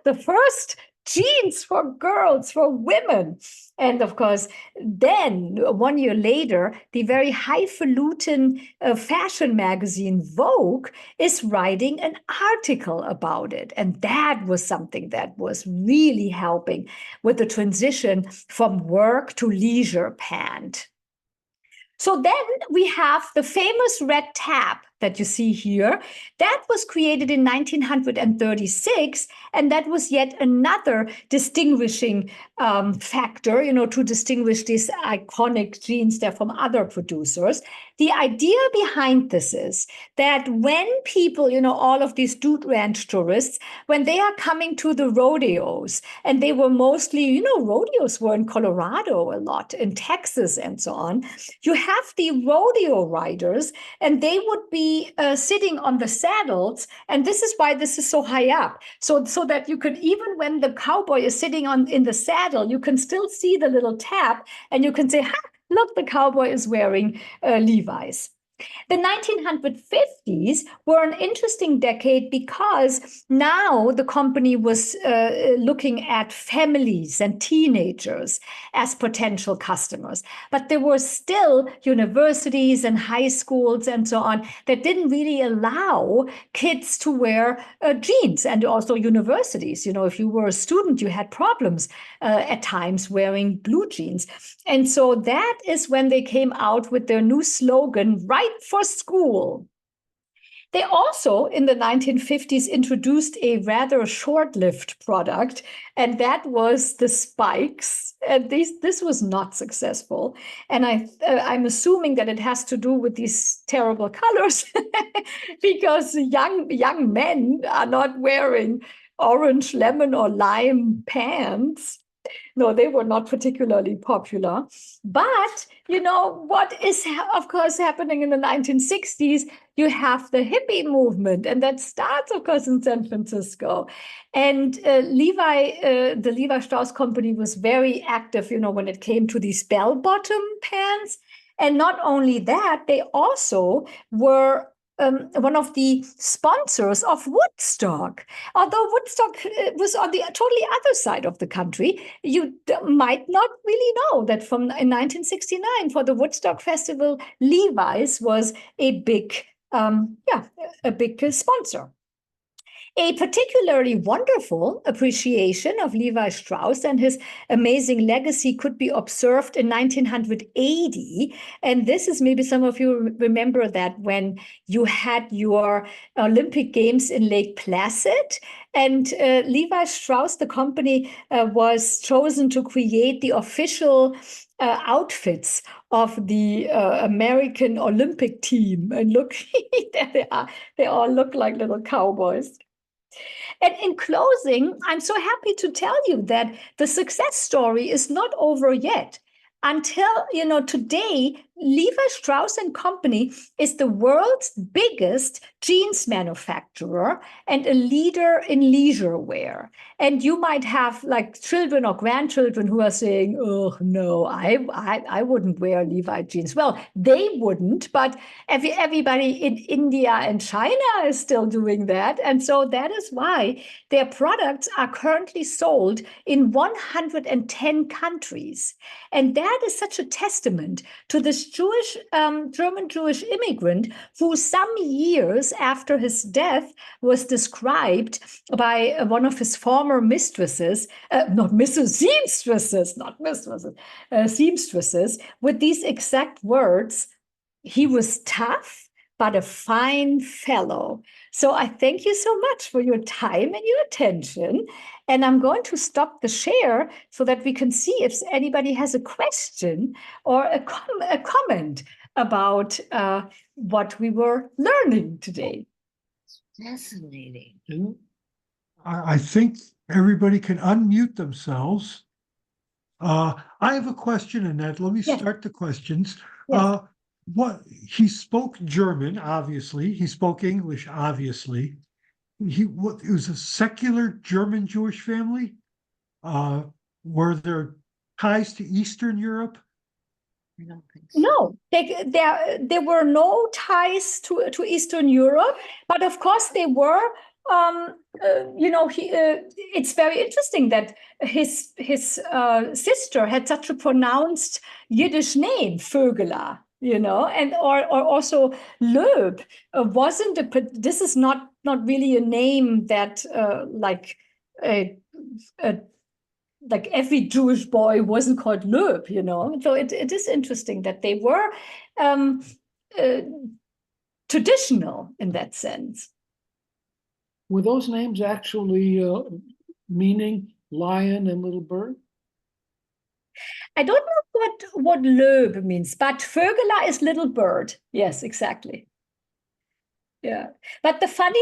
the first jeans for girls, for women. And of course, then 1 year later, the very highfalutin fashion magazine Vogue is writing an article about it. And that was something that was really helping with the transition from work to leisure pant. So then we have the famous red tab that you see here. That was created in 1936, and that was yet another distinguishing factor, to distinguish these iconic jeans there from other producers. The idea behind this is that when people, all of these dude ranch tourists, when they are coming to the rodeos, and they were mostly, rodeos were in Colorado a lot, in Texas and so on, you have the rodeo riders, and they would be sitting on the saddles, and this is why this is so high up, so that you could, even when the cowboy is sitting in the saddle, you can still see the little tab, and you can say, ha, look, the cowboy is wearing Levi's. The 1950s were an interesting decade because now the company was looking at families and teenagers as potential customers. But there were still universities and high schools and so on that didn't really allow kids to wear jeans, and also universities. If you were a student, you had problems at times wearing blue jeans. And so that is when they came out with their new slogan, right for school. They also, in the 1950s, introduced a rather short-lived product, and that was the spikes. And this was not successful. And I'm assuming that it has to do with these terrible colors, because young men are not wearing orange, lemon, or lime pants. No, they were not particularly popular. But, what is, of course, happening in the 1960s, you have the hippie movement, and that starts, of course, in San Francisco. And the Levi Strauss company was very active, when it came to these bell-bottom pants. And not only that, they also were one of the sponsors of Woodstock. Although Woodstock was on the totally other side of the country, you might not really know that in 1969 for the Woodstock Festival, Levi's was a big, a big sponsor. A particularly wonderful appreciation of Levi Strauss and his amazing legacy could be observed in 1980. And this is maybe some of you remember that when you had your Olympic Games in Lake Placid, and Levi Strauss, the company, was chosen to create the official outfits of the American Olympic team. And look, there they are. They all look like little cowboys. And in closing, I'm so happy to tell you that the success story is not over yet. Until, today, Levi Strauss and Company is the world's biggest jeans manufacturer and a leader in leisure wear. And you might have like children or grandchildren who are saying, oh, no, I wouldn't wear Levi jeans. Well, they wouldn't, but everybody in India and China is still doing that. And so that is why their products are currently sold in 110 countries. And that is such a testament to this German Jewish immigrant who some years after his death was described by one of his former mistresses, seamstresses, with these exact words: he was tough, but a fine fellow. So I thank you so much for your time and your attention. And I'm going to stop the share so that we can see if anybody has a question or a comment about what we were learning today. Fascinating. I think everybody can unmute themselves. I have a question, Annette. Let me start the questions. Yes. He spoke German, obviously. He spoke English, obviously. It was a secular German Jewish family. Were there ties to Eastern Europe? I don't think so. No, there were no ties to Eastern Europe, but of course they were. It's very interesting that his sister had such a pronounced Yiddish name, Vögela. And or also Loeb wasn't this is not really a name that like every Jewish boy wasn't called Loeb, So it is interesting that they were traditional in that sense. Were those names actually meaning lion and little bird? I don't know what Loeb means, but Vögela is little bird. Yes, exactly. Yeah, but the funny,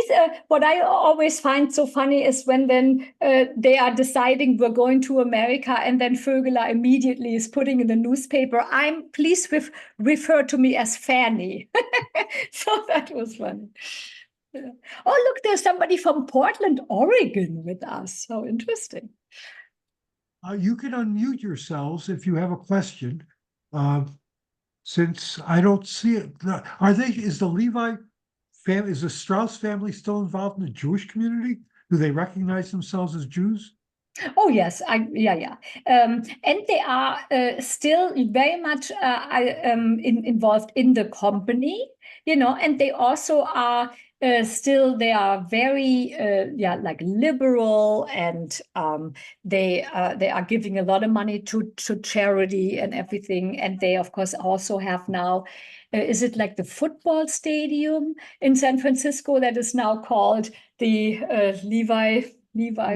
what I always find so funny is when then they are deciding we're going to America, and then Vögela immediately is putting in the newspaper, please refer to me as Fanny. So that was funny. Yeah. Oh, look, there's somebody from Portland, Oregon with us. How interesting. You can unmute yourselves if you have a question. Since I don't see it, is the Strauss family still involved in the Jewish community? Do they recognize themselves as Jews? Oh, yes. Yeah. And they are still very much involved in the company, and they also are they are very like liberal, and they are giving a lot of money to charity and everything. And they, of course, also have now, is it like the football stadium in San Francisco that is now called the Levi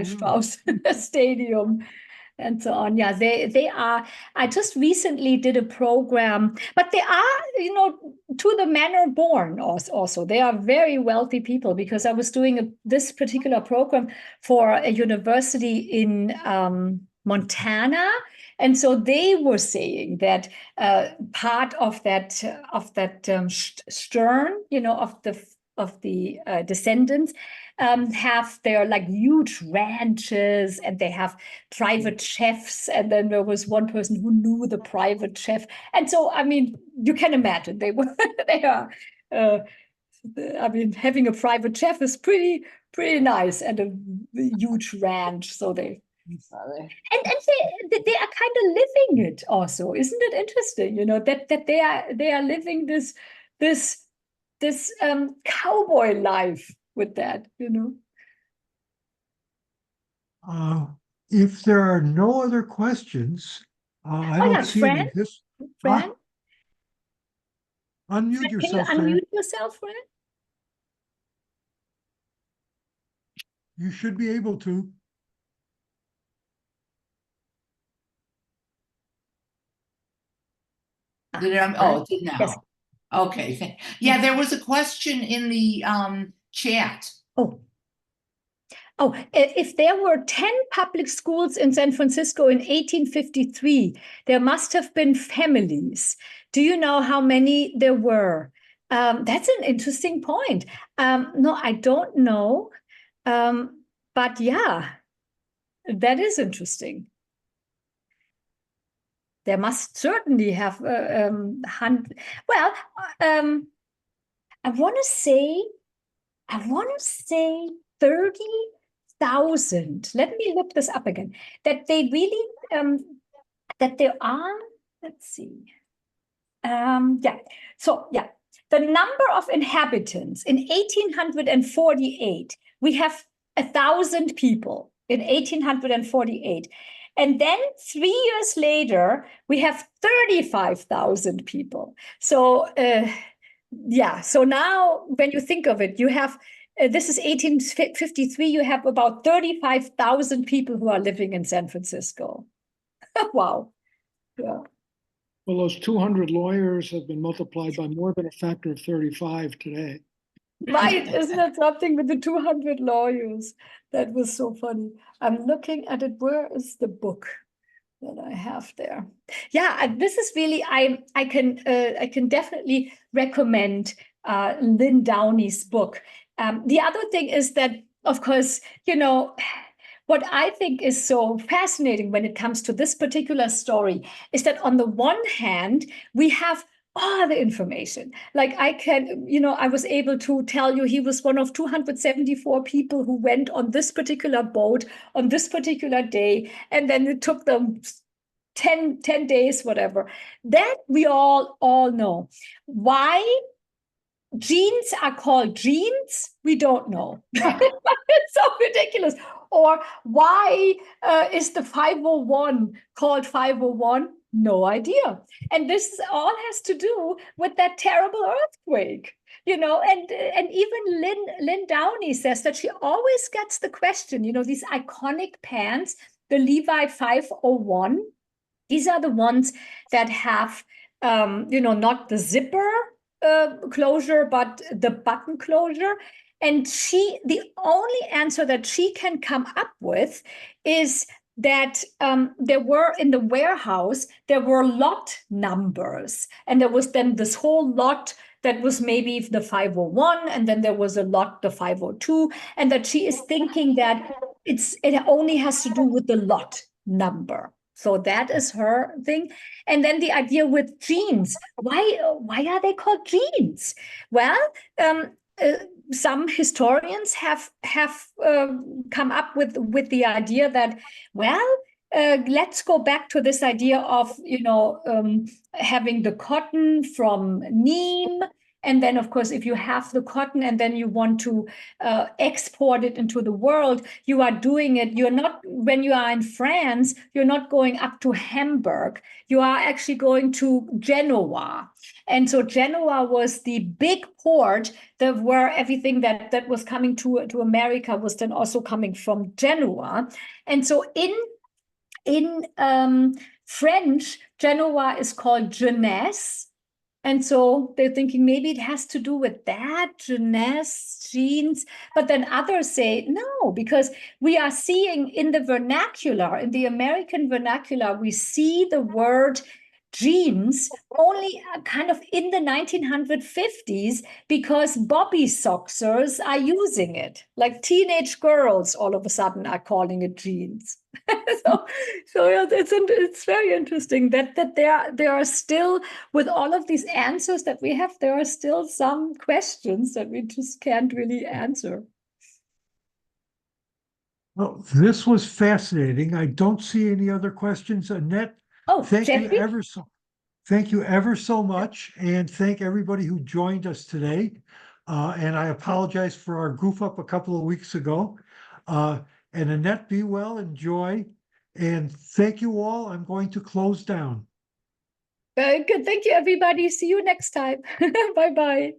Strauss Stadium, and so on. Yeah, they are. I just recently did a program, but they are, to the manor born also. They are very wealthy people, because I was doing this particular program for a university in Montana. And so they were saying that part of that stern, of the descendants, have their like huge ranches, and they have private chefs. And then there was one person who knew the private chef. And so, I mean, you can imagine they are I mean, having a private chef is pretty nice, and a huge ranch. So and they are kind of living it also. Isn't it interesting? That they are living this cowboy life with that. If there are no other questions, I don't see any of this. Fran, Unmute yourself, can you Fran. unmute yourself, Fran? You should be able to. Did it, oh, it did now. Yes. Okay. Yeah, there was a question in the chat. Oh, if there were 10 public schools in San Francisco in 1853, there must have been families. Do you know how many there were? That's an interesting point. No, I don't know. But yeah, that is interesting. There must certainly have I want to say 30,000. Let me look this up again. That they really that there are. Let's see. Yeah. So yeah, the number of inhabitants in 1848. We have 1,000 people in 1848. And then 3 years later, we have 35,000 people. So, yeah, so now when you think of it, you have, this is 1853, you have about 35,000 people who are living in San Francisco. Wow. Yeah. Well, those 200 lawyers have been multiplied by more than a factor of 35 today. Right, isn't that something with the 200 lawyers? That was so funny. I'm looking at it. Where is the book that I have there? Yeah, this is really, I can definitely recommend Lynn Downey's book. The other thing is that, of course, what I think is so fascinating when it comes to this particular story is that on the one hand, we have all the information. Like I was able to tell you he was one of 274 people who went on this particular boat on this particular day, and then it took them 10 days, whatever. That we all know. Why genes are called genes, we don't know. It's so ridiculous. Or why is the 501 called 501? No idea. And this all has to do with that terrible earthquake. And even Lynn Downey says that she always gets the question, these iconic pants, the Levi 501, these are the ones that have, not the zipper closure, but the button closure. And the only answer that she can come up with is that there were in the warehouse, there were lot numbers. And there was then this whole lot that was maybe the 501, and then there was a lot, the 502, and that she is thinking that it only has to do with the lot number. So that is her thing. And then the idea with genes. Why are they called genes? Well, some historians have come up with the idea that, let's go back to this idea of having the cotton from neem. And then, of course, if you have the cotton and then you want to export it into the world, you are doing it. You're not, when you are in France, you're not going up to Hamburg. You are actually going to Genoa. And so Genoa was the big port where everything that was coming to America was then also coming from Genoa. And so in French, Genoa is called jeunesse. And so they're thinking maybe it has to do with that, jeunesse, genes. But then others say, no, because we are seeing in the vernacular, in the American vernacular, we see the word jeans only kind of in the 1950s because bobby soxers are using it. Like teenage girls all of a sudden are calling it jeans. so yeah, it's very interesting that there are still, with all of these answers that we have, there are still some questions that we just can't really answer. Well, this was fascinating. I don't see any other questions. Annette, Oh, thank you Jeffrey? thank you ever so much, and thank everybody who joined us today. And I apologize for our goof up a couple of weeks ago. And Annette, be well, enjoy, and thank you all. I'm going to close down. Very good. Thank you, everybody. See you next time. Bye-bye.